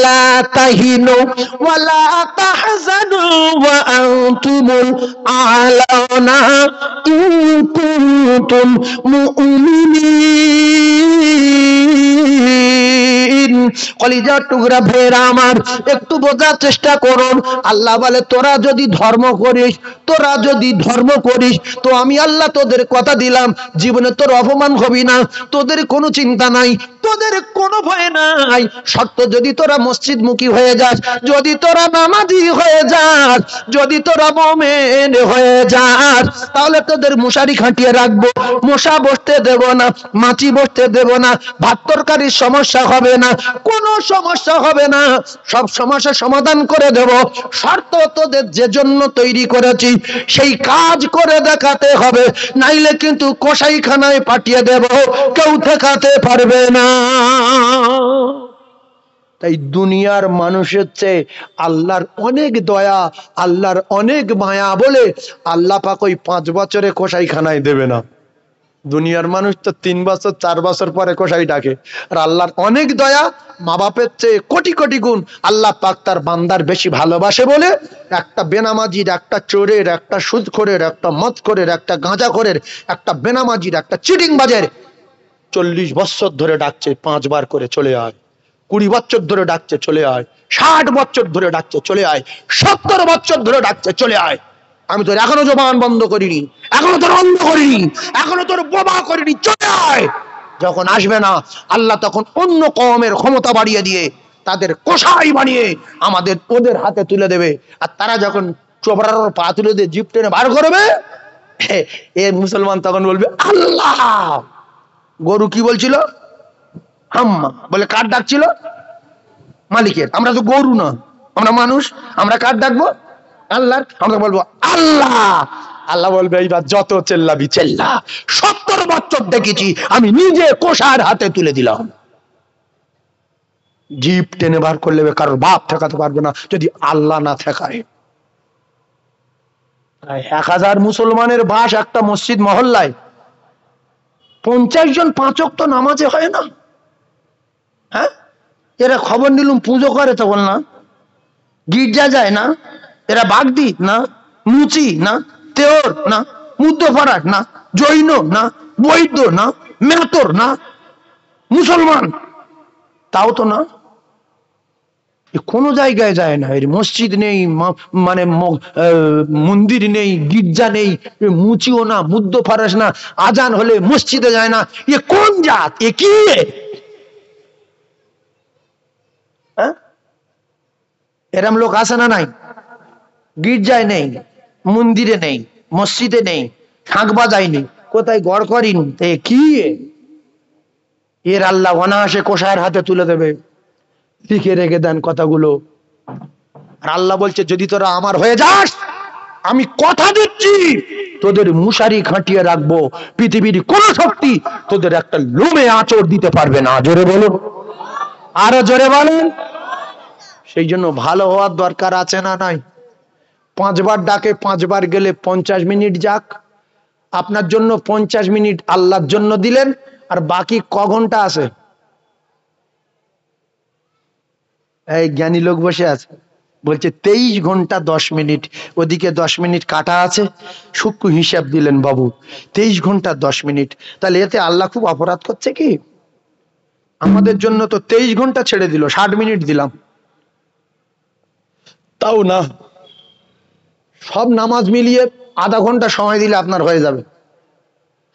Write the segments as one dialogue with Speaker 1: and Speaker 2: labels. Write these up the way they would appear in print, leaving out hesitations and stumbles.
Speaker 1: লা তাহিনু ওয়া লা তাহজানু ওয়া আনতুমুল আ'লাউনা ইন কুনতুম মুমিনিন। কলিজার টুকরা ভাইরা আমার, একটু বোঝার চেষ্টা করুন। আল্লাহ বলে তোরা যদি ধর্ম করিস তো আমি আল্লাহ তোদের কথা দিলাম, জীবনে তোর অপমান হবি না, তোদের কোনো চিন্তা নাই, তোদের কোনো ভয় নাই। শর্ত যদি তোরা মসজিদমুখী হয়ে যাস, যদি তোরা নামাজি হয়ে যাস, যদি তোরা মুমিন হয়ে যাস, তাহলে তোদের মশারি খাটিয়ে রাখবো, মশা বসতে দেব না, মাছি বসতে দেব না, ভাত তরকারির সমস্যা হবে না, কোনো সমস্যা হবে না, সব সমস্যা সমাধান করে দেব। শর্ত তোদের যে জন্য তৈরি করেছি সেই কাজ করে দেখাতে হবে, নাইলে কিন্তু কসাইখানায় পাঠিয়ে দেব, কেউ ঠেকাতে পারবে না। তাই দুনিয়ার মানুষের চেয়ে আল্লাহর অনেক দয়া, আল্লাহর অনেক মায়া বলে আল্লাহ পাক ওই 5 বছরে কসাইখানায় দেবে না। দুনিয়ার মানুষ তো 3 বছর 4 বছর পরে কসাই ডাকে, আর আল্লাহর অনেক দয়া, মা বাপের চেয়ে কোটি কোটি গুণ আল্লাহ পাক তার বান্দার বেশি ভালোবাসে বলে একটা বেনামাজির, একটা চোরের, একটা সুদখোরের, একটা মদখোরের, একটা গাঁজাখোরের, একটা বেনামাজির, একটা চিটিংবাজের 40 বছর ধরে ডাকছে 5 বার করে চলে আয়, 20 বছর ধরে ডাকছে চলে আয়, 60 বছর ধরে ডাকছে চলে আয়, 70 বছর ধরে ডাকছে চলে আয়। আমি তোর এখনো জবান বন্ধ করিনি, এখনো তোর অন্ধ করিনি, এখনো তোর বোবা করিনি, চলে আয়। যখন আসবে না, আল্লাহ তখন অন্য কওমের ক্ষমতা বাড়িয়ে দিয়ে তাদের কসাই বানিয়ে আমাদের ওদের হাতে তুলে দেবে। আর তারা যখন চোপড়ার পা তুলে দিয়ে জিপ টেনে বার করবে, এ মুসলমান তখন বলবে আল্লাহ। গরু কি বলছিল? হাম্মা বলে। কার ডাকছিল? মালিকের। আমরা তো গরু না, আমরা মানুষ, আমরা কার ডাকবো? আল্লাহর। আমরা বলবো আল্লাহ। আল্লাহ বলবে এইবার যত চেল্লাবি চেল্লা, 70 বছর দেখেছি, আমি নিজে কোষার হাতে তুলে দিলাম। জিপ টেনে বার করলে কারোর বাপ ঠেকাতে পারবে না যদি আল্লাহ না ঠেকায়। 1000 মুসলমানের বাস একটা মসজিদ মহল্লায়, 50 জন 5 ওয়াক্ত নামাজে হয় না। হ্যাঁ, এরা খবর নিলুম পুজো করে তখন না, গির্জা যায় না, এরা বাগদি না, মুচি না, তেওর না, মুদ্দফারাক না, জৈন না, বৈদ্য না, মেতর না, মুসলমান তাও তো না। কোন জায়গায় যায় না, এর মসজিদ নেই, মানে মন্দির নেই, গির্জা নেই, মুচিও না, মুদ্দফারাস না, আজান হলে মসজিদে যায় না। এ কোন জাত? এ কি? এরম লোক আছে না নাই? গির্জায় নেই, মন্দিরে নেই, মসজিদে নেই, শাঁখ বাজায়নি, কোথায় গড় করিনি, কি এর আল্লাহ অনায়াসে কোষায়ের হাতে তুলে দেবে। লিখে রেখে দেন কথাগুলো। আর আল্লাহ বলছে যদি তোরা আমার হয়ে যাস, আমি কথা দিচ্ছি তোদের মুশারি খাটিয়ে রাখবো, পৃথিবীর কোন শক্তি তোদের একটা লোমে আঁচড় দিতে পারবে না। জোরে বলুন, আরো জোরে বলেন। সেই জন্য ভালো হওয়ার দরকার আছে না নাই? 5 বার ডাকে, 5 বার গেলে 50 মিনিট যাক। আপনার জন্য 50 মিনিট আল্লাহর জন্য দিলেন, আর বাকি ক ঘন্টা আছে? এই জ্ঞানী লোক বসে আছে, বলছে 23 ঘন্টা 10 মিনিট, ওদিকে 10 মিনিট কাটা আছে, সূক্ষ্ম হিসাব দিলেন বাবু, 23 ঘন্টা 10 মিনিট। তাহলে এতে আল্লাহ খুব অপরাধ করছে কি? আমাদের জন্য তো 23 ঘন্টা ছেড়ে দিল, 60 মিনিট দিলাম, তাও না। সব নামাজ মিলিয়ে আধা ঘন্টা সময় দিলে আপনার হয়ে যাবে,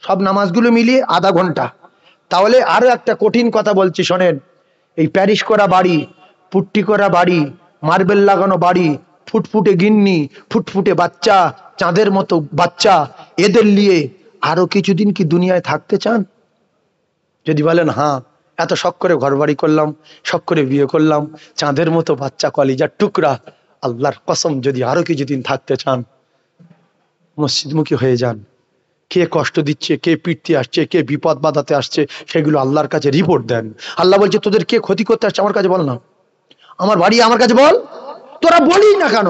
Speaker 1: সব নামাজগুলো মিলিয়ে আধা ঘন্টা। তাহলে আরো একটা কঠিন কথা বলছি শোনেন। এই প্যারিস করা বাড়ি, পুট্টি করা বাড়ি, মার্বেল লাগানো বাড়ি, ফুটফুটে গিন্নি, ফুটফুটে বাচ্চা, চাঁদের মতো বাচ্চা, এদের নিয়ে আরো কিছুদিন কি দুনিয়ায় থাকতে চান? যদি বলেন হ্যাঁ, এত শখ করে ঘর বাড়ি করলাম, শখ করে বিয়ে করলাম, চাঁদের মতো বাচ্চা, কলিজার টুকরা, আল্লাহর কসম যদি আরো কিছুদিন থাকতে চান, মসজিদমুখী হয়ে যান। কে কষ্ট দিচ্ছে, কে পিটতে আসছে, কে বিপদ বাঁধাতে আসছে, সেগুলো আল্লাহর কাছে রিপোর্ট দেন। আল্লাহ বলছে তোদের কে ক্ষতি করতে আসছে আমার কাছে বল না, আমার বাড়ি আমার কাছে বল। তোরা বলি না কেন?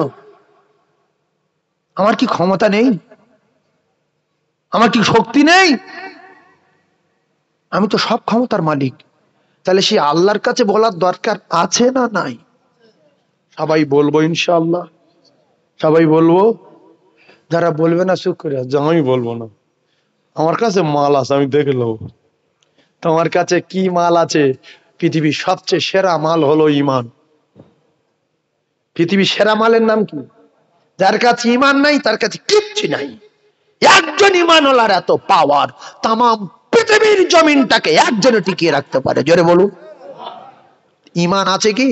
Speaker 1: আমার কি ক্ষমতা নেই? আমার কি শক্তি নেই? আমি তো সব ক্ষমতার মালিক। তাহলে সেই আল্লাহর কাছে বলার দরকার আছে না নাই? সবাই বলবো ইনশাআল্লাহ, সবাই বলবো। যারা বলবে না চুপ করে আসবে, আমি বলবো না। আমার কাছে মাল আছে, আমি দেখে নেবো। তোমার কাছে কি মাল আছে? পৃথিবীর সবচেয়ে সেরা মাল হলো ইমান। পৃথিবীর সেরা মালের নাম কি? যার কাছে ইমান নাই তার কাছে কিচ্ছু নাই। একজন ইমানওয়ালার এত পাওয়ার, তাম পৃথিবীর জমিনটাকে একজনে টিকিয়ে রাখতে পারে। জোরে বলুন। ইমান আছে কি?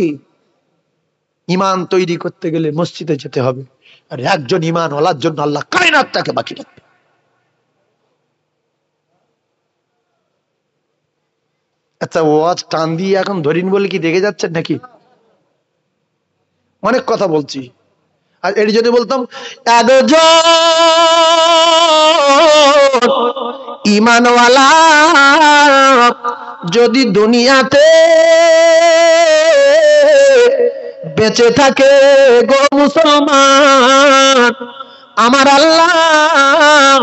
Speaker 1: ইমান তৈরি করতে গেলে মসজিদে যেতে হবে, আর একজন ইমানওয়ালার জন্য আল্লাহ কায়নাতটাকে বাকি রাখবে। আচ্ছা, ওয়াজ টান দিয়ে এখন ধরিন বলে কি দেখে যাচ্ছেন নাকি? অনেক কথা বলছি। আর এটি যদি বলতাম একজন ইমানওয়ালা যদি দুনিয়াতে বেঁচে থাকে গো মুসলমান, আমার আল্লাহ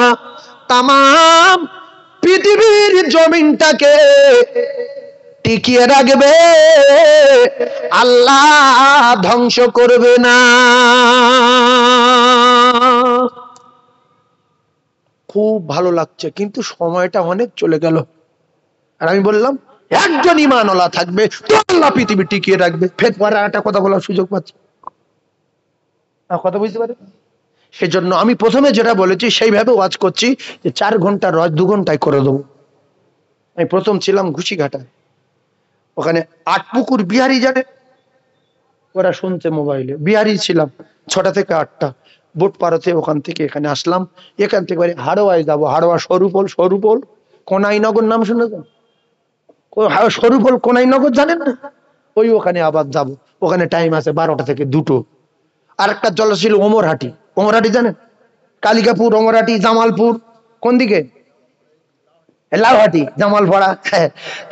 Speaker 1: তাম পৃথিবীর জমিনটাকে টিকিয়ে রাখবে, আল্লাহ ধ্বংস করবে না। খুব ভালো লাগছে, কিন্তু সময়টা অনেক চলে গেল। আর আমি বললাম একজন ইমানওয়ালা থাকবে তো আল্লাহ পৃথিবী টিকিয়ে রাখবে। ফের পরে একটা কথা বলার সুযোগ পাচ্ছি, কথা বুঝতে পারে। সেজন্য আমি প্রথমে যেটা বলেছি সেইভাবে ওয়াজ করছি, যে 4 ঘন্টার ওয়াজ 2 ঘন্টায় করে দেবো। আমি প্রথম ছিলাম ঘুষিঘাটায়, ওখানে 8 পুকুর বিহারি জানে, ওরা শুনছে মোবাইলে। বিহারি ছিলাম 6টা থেকে 8টা, বোট পাড়াতে ওখান থেকে এখানে আসলাম। এখান থেকে হাড়োয়ায় যাবো, হাড়োয়া সরুপোল, সরুপোল কোনাইনগর নাম শুনেছেন? সরুপোল কোনাইনগর জানেন না? ওই ওখানে আবার যাব, ওখানে টাইম আছে 12টা থেকে 2টো। আর একটা জল ছিল ওমরহাটি, ওমরহাটি জানেন? কালিকাপুর, ওমরহাটি, জামালপুর, কোন দিকে? লাউহাটি, জামালপাড়া।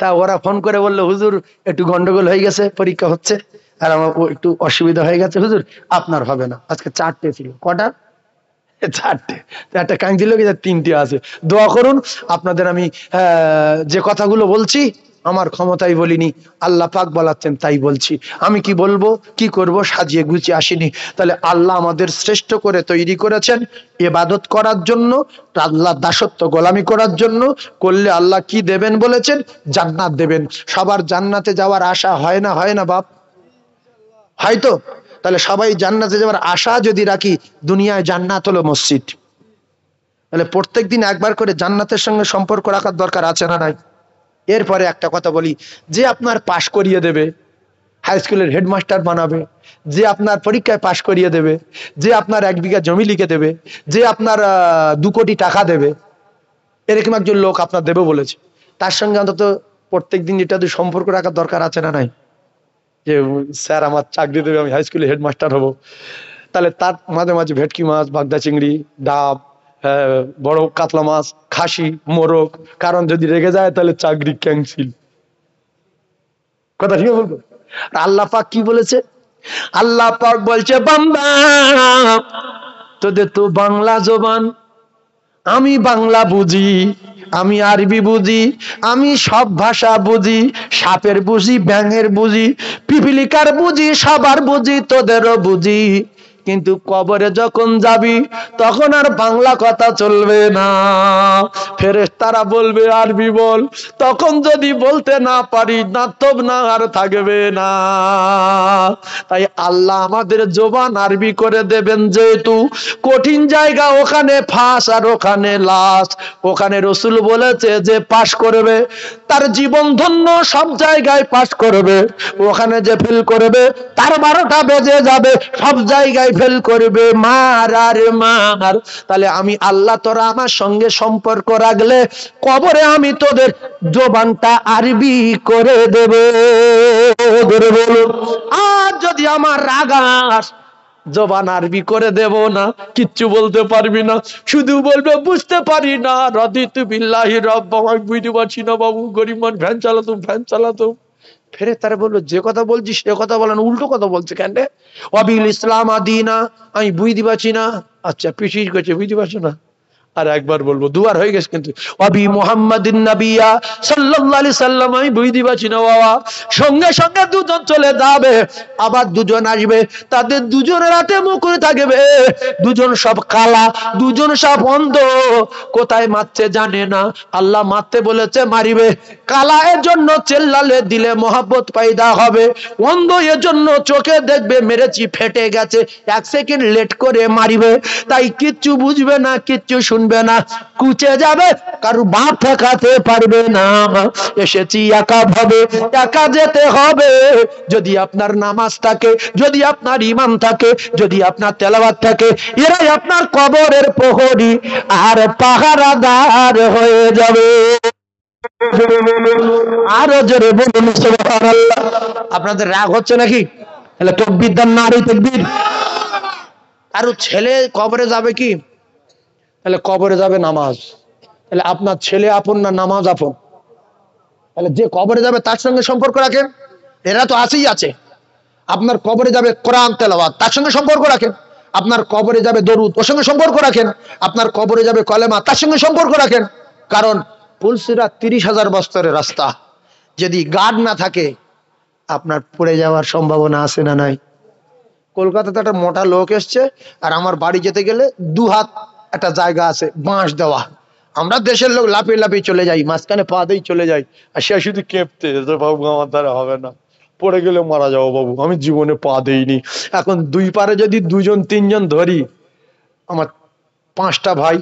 Speaker 1: তা ওরা ফোন করে বললো হুজুর একটু গন্ডগোল হয়ে গেছে, পরীক্ষা হচ্ছে, আর আমার একটু অসুবিধা হয়ে গেছে হুজুর, আপনার হবে না। আজকে 4টে ছিল। কটা? 4টে। একটা কাঞ্জি লোক, 3টে আছে। দোয়া করুন আপনাদের। আমি যে কথাগুলো বলছি আমার ক্ষমতায় বলিনি, আল্লাহ পাক বলাচ্ছেন তাই বলছি। আমি কি বলবো কি করব সাজিয়ে গুছিয়ে আসিনি। তাহলে আল্লাহ আমাদের শ্রেষ্ঠ করে তৈরি করেছেন ইবাদত করার জন্য, আল্লাহ দাসত্ব গোলামি করার জন্য। করলে আল্লাহ কি দেবেন বলেছেন? জান্নাত দেবেন। সবার জান্নাতে যাওয়ার আশা হয় না? হয় না বাপ? হয়তো। তাহলে সবাই জান্নাতে যাওয়ার আশা যদি রাখি, দুনিয়ায় জান্নাত হলো মসজিদ, তাহলে প্রত্যেকদিন একবার করে জান্নাতের সঙ্গে সম্পর্ক রাখার দরকার আছে না নাই? এরপরে একটা কথা বলি, যে আপনার পাশ করিয়ে দেবে, হাই স্কুলের হেডমাস্টার বানাবে, যে আপনার পরীক্ষায় পাশ করিয়ে দেবে, যে আপনার 1 বিঘা জমি লিখে দেবে, যে আপনার 2 কোটি টাকা দেবে, এরকম একজন লোক আপনার দেবে বলেছে, তার সঙ্গে অন্তত প্রত্যেকদিন এটা সম্পর্ক রাখার দরকার আছে না নাই? যে স্যার আমার চাকরি দেবে, আমি হাই স্কুলে হেডমাস্টার হব। তাহলে তার মাঝে মাঝে ভেটকি মাছ, বাগদা চিংড়ি, ডাব, বড় কাতলা মাছ, খাসি, মোরগ। কারণ যদি রেগে যায় তাহলে চাকরি ক্যান্সেল। কথা ঠিক বলবো? আল্লাহ পাক কি বলেছে? আল্লাহ পাক বলছে বান্দা তোদের তো বাংলা জবান, আমি বাংলা বুঝি, আমি আরবি বুঝি, আমি সব ভাষা বুঝি, সাপের বুঝি, ব্যাঙের বুঝি, পিপিলিকার বুঝি, সবার বুঝি, তোদেরও বুঝি। কিন্তু কবরে যখন যাবি তখন আর বাংলা কথা চলবে না, ফেরেশতারা বলবে আরবি বল। তখন যদি বলতে না পারি না তব না আর থাকবে না। তাই আল্লাহ আমাদের জবান আরবি করে দেবেন, যেহেতু কঠিন জায়গা, ওখানে ফাঁস আর ওখানে লাশ। ওখানে রসুল বলেছে যে পাশ করবে তার জীবন ধন্য, সব জায়গায় পাশ করবে। ওখানে যে ফেল করবে তার 12টা বেজে যাবে, সব জায়গায় ফেল করবে, মার আর মার। তাহলে আমি আল্লাহ, তোরা আমার সঙ্গে সম্পর্ক রাখলে কবরে আমি তোদের জবানটা আরবি করে দেব। আর যদি আমার রাগাস, জবান আরবি করে দেব না, কিচ্ছু বলতে পারবি না, শুধু বলবে বুঝতে পারি না, রাদিতু বিল্লাহি রাব্বা, আমি বুঝতে পারছি না বাবু, গরিব মানুষ, ভ্যান চালাতো, ভ্যান চালাতো। ফেরে তারা বললো যে কথা বলছি সে কথা বলেন, উল্টো কথা বলছে কেন রে? অবিল ইসলাম আদিনা, আমি বুঝতে পারছি না। আচ্ছা পিছিয়ে করছে, বুঝতে পারছো না? আর একবার বলবো, দুবার হয়ে গেছে কিন্তু। অবি মুহাম্মাদিন নাবিয়া সাল্লাল্লাহু আলাইহি সাল্লাম, আমি বুঝ দিবাছি না বাবা। সঙ্গে সঙ্গে দুজন চলে যাবে, আবার দুজন আসবে, তাদের দুজনের হাতে মুকুট থাকবে, দুজন সব কালা, দুজন সব অন্ধ। কোথায় মারছে জানে না, আল্লাহ মারতে বলেছে মারিবে। কালা এর জন্য চেল্লালে দিলে মহব্বত পয়দা হবে, অন্ধ এর জন্য চোখে দেখবে মেরেছি ফেটে গেছে, এক সেকেন্ড লেট করে মারিবে। তাই কিচ্ছু বুঝবে না, কিচ্ছু শুনবে না, কুচে যাবে, কারু বাপ ঠেকাতে পারবে না। এসেছি একা ভাবে, একা যেতে হবে। যদি আপনার নামাজ থাকে, যদি আপনার ঈমান থাকে, যদি আপনার তেলাওয়াত থাকে, এরাই আপনার কবরের প্রহরী আর পাহারাদার হয়ে যাবে। আরো জোরে বলুন সুবহানাল্লাহ। আপনাদের রাগ হচ্ছে নাকি? তাহলে তাকবীর দেন না, আরে তাকবীর। আর ছেলে কবরে যাবে কি? তাহলে কবরে যাবে নামাজ। তাহলে আপনার ছেলে আপন না নামাজ আপন? তাহলে যে কবরে যাবে তার সঙ্গে সম্পর্ক রাখেন, এরা তো আছেই আছে। আপনার কবরে যাবে কোরআন তেলাওয়াত, তার সঙ্গে সম্পর্ক রাখেন। আপনার কবরে যাবে দরুদ, ওর সঙ্গে সম্পর্ক রাখেন। আপনার কবরে যাবে কলেমা, তার সঙ্গে সম্পর্ক রাখেন। কারণ পুলসিরাত 30,000 বছরের রাস্তা, যদি গার্ড না থাকে আপনার পড়ে যাওয়ার সম্ভাবনা আছে না নাই? কলকাতাতে একটা মোটা লোক এসছে, আর আমার বাড়ি যেতে গেলে 2 হাত একটা জায়গা আছে বাঁশ দেওয়া, আমরা দেশের লোক লাফিয়ে লাফিয়ে চলে যাই, মাঝখানে পা দিয়ে চলে যাই, আর সে শুধু কেঁপতে, বাবু আমার দ্বারা হবে না, পড়ে গেলে মারা যাবো বাবু, আমি জীবনে পা দেইনি। এখন 2 পারে যদি 2জন 3জন ধরি, আমার 5টা ভাই,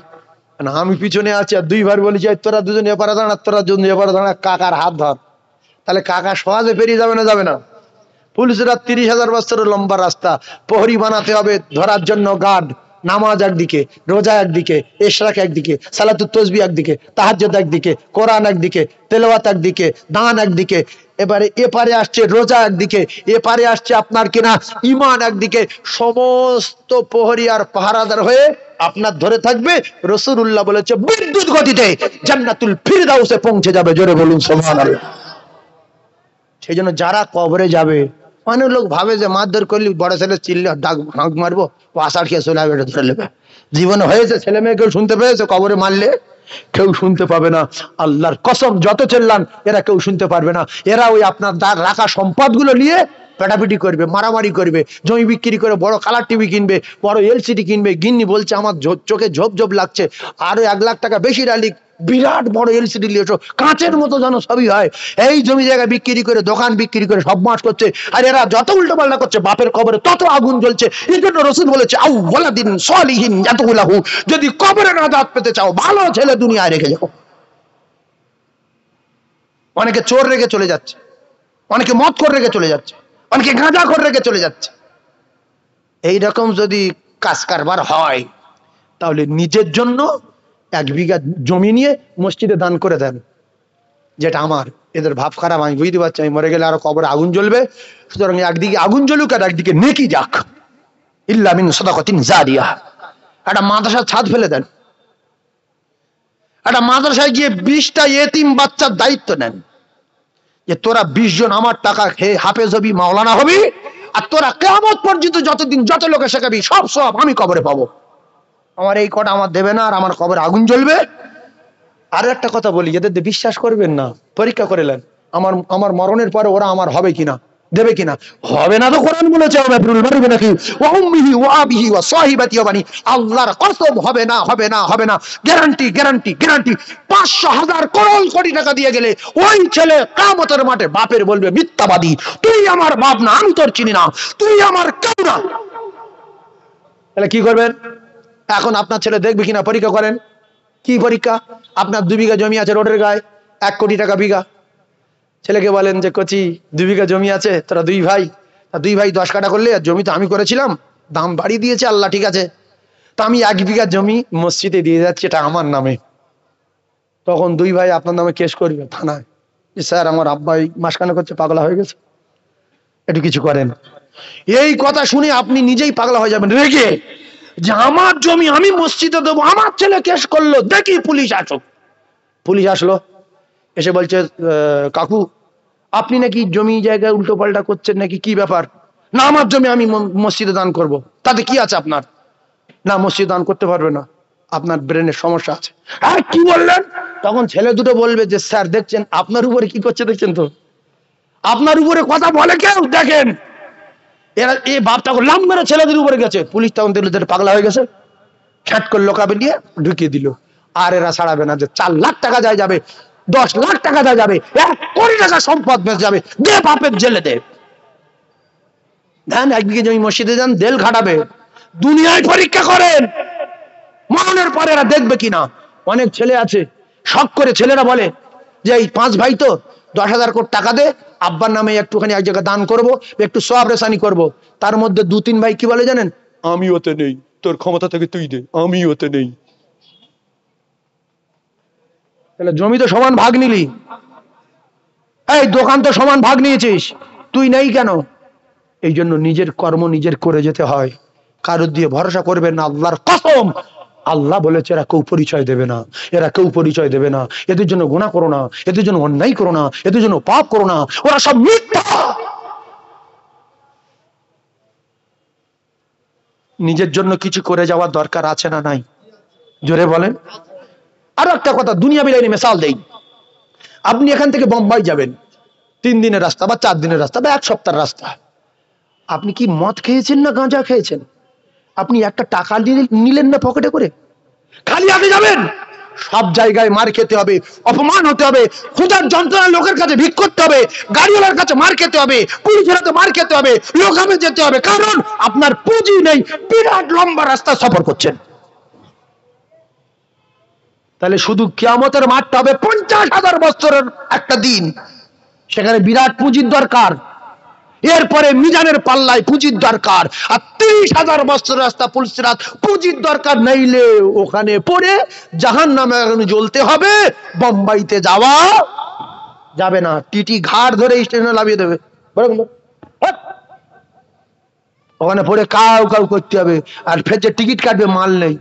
Speaker 1: আমি পিছনে আছি, আর 2 ভাই বলেছি তোরা দুজন এপারে দাঁড়া, তোরা দুজন এপারে দাঁড়া, কাকার হাত ধর। তাহলে কাকা সহজে পেরিয়ে যাবে না যাবে না? পুলিশরা 30,000 বছরের লম্বা রাস্তা, প্রহরী বানাতে হবে, ধরার জন্য গার্ড। নামাজ একদিকে, রোজা একদিকে, ইশরাক একদিকে, সালাতুত তাসবিহ একদিকে, তাহাজ্জুদ একদিকে, কোরআন একদিকে, তেলাওয়াত একদিকে, দান একদিকে। এবারে এপারে আসছে রোজা একদিকে, এপারে আসছে আপনার কিনা ঈমান একদিকে। সমস্ত প্রহরী আর পাহারাদার হয়ে আপনার ধরে থাকবে। রাসূলুল্লাহ বলেছে বিদ্যুৎ গতিতে জান্নাতুল ফিরদাউসে পৌঁছে যাবে। জোরে বলুন সুবহানাল্লাহ। সেই জন্য যারা কবরে যাবে, অনেক লোক ভাবে যে মারধর করলি, বড় ছেলে চিল্লে ডাক হাঁক মারবো, ও আষাঢ় খেয়ে চলে আসবে, ধরে নেবে। জীবনে হয়েছে, ছেলে মেয়ে কেউ শুনতে পেয়েছে? কবরে মারলে কেউ শুনতে পাবে না। আল্লাহর কসম, যত চেল্লান এরা কেউ শুনতে পারবে না। এরা ওই আপনার রাখা সম্পদ গুলো নিয়ে পেটাপিটি করবে, মারামারি করবে, জমি বিক্রি করে বড় কালার টিভি কিনবে, বড় এলসিডি কিনবে। গিন্নি বলছে আমার চোখে ঝোপ ঝোপ লাগছে, আরো 1 লাখ টাকা বেশি ডালি, বিরাট বড় এলসিডি নিয়েছো, কাঁচের মতো যেন সবই হয়। এই জমি জায়গা বিক্রি করে, দোকান বিক্রি করে সব মাস করছে। আর এরা যত উল্টো পাল্টা করছে, বাপের কবরে তত আগুন জ্বলছে। এই জন্য রাসূল বলেছে আউওয়ালাদিন সালিহিন ইয়াদউলাহু, যদি কবরে নাজাত পেতে চাও, ভালো ছেলে দুনিয়ায় রেখে যাও। অনেকে চোর রেখে চলে যাচ্ছে, অনেকে মদ করে রেখে চলে যাচ্ছে, অনেকে গাঁজা করে রেখে চলে যাচ্ছে। এইরকম যদি কাজ কারবার হয়, তাহলে নিজের জন্য 1 বিঘা জমি নিয়ে মসজিদে দান করে দেন, যেটা আমার। এদের ভাব খারাপ, আমি বুঝতে পারছি, আমি মরে গেলে আরো কবরে আগুন জ্বলবে। সুতরাং একদিকে আগুন জ্বলুক, আর একদিকে নেকি যাক। ইল্লা মিন সাদাকাতিন জারিয়া। একটা মাদ্রাসার ছাদ ফেলে দেন, একটা মাদ্রাসায় গিয়ে 20টা ইয়েতিম বাচ্চার দায়িত্ব নেন, যে তোরা 20 জন আমার টাকা খেয়ে হাফেজ হবি, মাওলানা হবি, আর তোরা কিয়ামত পর্যন্ত যতদিন যত লোকে শেখাবি সব আমি কবরে পাবো। আমার এই কটা আমার দেবে না, আর আমার কবরে আগুন জ্বলবে। আর একটা কথা বলি, এদের বিশ্বাস করবেন না, পরীক্ষা করে নেন, আমার মরণের পরে ওরা আমার হবে কিনা, দেবে কিনা। হবে না তো কোরআন বলেছে মারবে নাকি, ওয়া উম্মিহি ওয়া আবিহি ওয়া সাহিবাতি ওয়া বানি। আল্লাহর কসম, হবে না, হবে না, হবে না, গ্যারান্টি গ্যারান্টি গ্যারান্টি। 500,000 করোড় কোটি টাকা দিয়ে গেলে ওই ছেলে কিয়ামতের মাঠে বাপের বলবে মিথ্যাবাদী, তুই আমার বাপ না, আমি তোর চিনি না, তুই আমার কেউ না। তাহলে কি করবেন? এখন আপনার ছেলে দেখবে কিনা পরীক্ষা করেন। কি পরীক্ষা? আপনার 2 বিঘা জমি আছে রোডের গায়ে, 1 কোটি টাকা বিঘা। ছেলেকে বলেন যে কচি 2 বিঘা জমি আছে, তোরা 2 ভাই, 2 ভাই 10 কাঠা করলে, আর জমি তো আমি করেছিলাম, দাম বাড়িয়ে দিয়েছে আল্লাহ, ঠিক আছে, তা আমি 1 বিঘা জমি মসজিদে দিয়ে যাচ্ছি, এটা আমার নামে। তখন 2 ভাই আপনার নামে কেস করবে থানায়, যে স্যার আমার আব্বাই মাসখানেক হচ্ছে পাগলা হয়ে গেছে, একটু কিছু করেন। এই কথা শুনে আপনি নিজেই পাগলা হয়ে যাবেন রেগে, যে আমার জমি আমি মসজিদে দেবো, আমার ছেলে কেস করলো, দেখি পুলিশ আসুক। পুলিশ আসলো, এসে বলছে কাকু আপনি নাকি জমি জায়গায় উল্টো পাল্টা করছেন নাকি, কি ব্যাপার? না আমার জমি আমি মসজিদে দান করব। তাতে কি আছে আপনার? না মসজিদে দান করতে পারবে না। আপনার ব্রেনের সমস্যা আছে। হ্যাঁ কি বললেন? তখন ছেলে দুটো বলবে যে স্যার দেখছেন আপনার উপরে কি করছে, দেখছেন তো আপনার উপরে কথা বলে কেউ, দেখেন এরা এই বাপ তখন লাম মেরে ছেলেদের উপরে গেছে। পুলিশ তখন দেখলো যে পাগলা হয়ে গেছে, খ্যাট করে লোকাবে নিয়ে ঢুকিয়ে দিল। আর এরা ছাড়াবে না, যে 4 লাখ টাকা যায় যাবে, 10 লাখ টাকা যায় যাবে, 1 কোটি টাকা সম্পদ বেঁচে যাবে, দে বাপের জেলে দে। দেন 1 বিঘে জমি মসজিদে যান, দেল ঘাটাবে। দুনিয়ায় পরীক্ষা করেন, মরণের পরে এরা দেখবে কিনা। অনেক ছেলে আছে শখ করে, ছেলেরা বলে যে এই 5 ভাই তো 10,000 কোটি টাকা দে, আব্বার নামে একটুখানি এক জায়গায় দান করব, একটু সওয়াব রেসানি করব। তার মধ্যে 2-3 ভাই কি বলে জানেন? আমি ওতে নেই, তোর ক্ষমতা থেকে তুই দে, আমি ওতে নেই। তাহলে জমি তো সমান ভাগ নিলি, এই দোকান তো সমান ভাগ নিয়েছিস, তুই নেই কেন? এই জন্য নিজের কর্ম নিজের করে যেতে হয়, কারোর দিয়ে ভরসা করবেন না। আল্লাহর কসম, আল্লাহ বলেছে এরা কেউ পরিচয় দেবে না, এরা কেউ পরিচয় দেবে না। এদের জন্য গুনাহ করো না, এদের জন্য অন্যায় করো না, এদের জন্য পাপ করো না, ওরা সব মিথ্যা। নিজের জন্য কিছু করে যাওয়ার দরকার আছে না নাই? জোরে বলেন। আরো একটা কথা দুনিয়া বিলাইনি মিসাল দেই। আপনি এখান থেকে বোম্বাই যাবেন, 3 দিনের রাস্তা বা 4 দিনের রাস্তা বা 1 সপ্তাহের রাস্তা। আপনি কি মদ খেয়েছেন না গাঁজা খেয়েছেন? আপনি একটা টাকা নিলেন না পকেটে করে? খালি হাতে যাবেন? সব জায়গায় মার খেতে হবে, অপমান হতে হবে, ক্ষুধার যন্ত্রণা লোকের কাছে ভিক করতে হবে, গাড়িওয়ালার কাছে মার খেতে হবে, পুলিশের হাতে মার খেতে হবে, লোকামে যেতে হবে, কারণ আপনার পুঁজি নেই, বিরাট লম্বা রাস্তা সফর করছেন। তাহলে শুধু কিয়ামতের মাঠটা হবে 50,000 বছরের একটা দিন, সেখানে বিরাট পুঁজির দরকার। এরপরে মিজানের পাল্লায় পুঁজির দরকার, আর 30,000 বছর রাস্তা পুলসিরাত পুঁজির দরকার নাইলে ওখানে পড়ে জাহান্নামে জ্বলতে হবে। বোম্বাইতে যাওয়া যাবে না, টিটি ঘাড় ধরে স্টেশনে নামিয়ে দেবে, ওখানে পড়ে কাউ কাউ করতে হবে, আর ফের যে টিকিট কাটবে মাল নেই।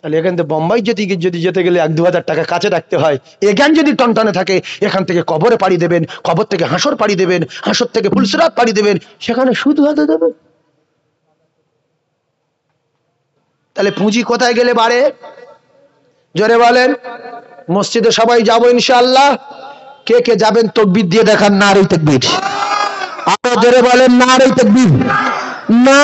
Speaker 1: তাহলে এখান থেকে বোম্বাই যদি যেতে গেলে 1-2 হাজার টাকা কাছে রাখতে হয়, এ জ্ঞান যদি টনটনে থাকে, এখান থেকে কবরে পাড়ি দেবেন, কবর থেকে হাসর পাড়ি দেবেন, হাসর থেকে ফুলসিরাত পাড়ি দেবেন, সেখানে শুধু হাতে দেবেন। তাহলে পুঁজি কোথায় গেলে বাড়ে? জোরে বলেন। মসজিদে সবাই যাবো ইনশাআল্লাহ। কে কে যাবেন তাকবীর দিয়ে দেখান, নারে তাকবীর। আরো জোরে বলেন, নারে তাকবীর। না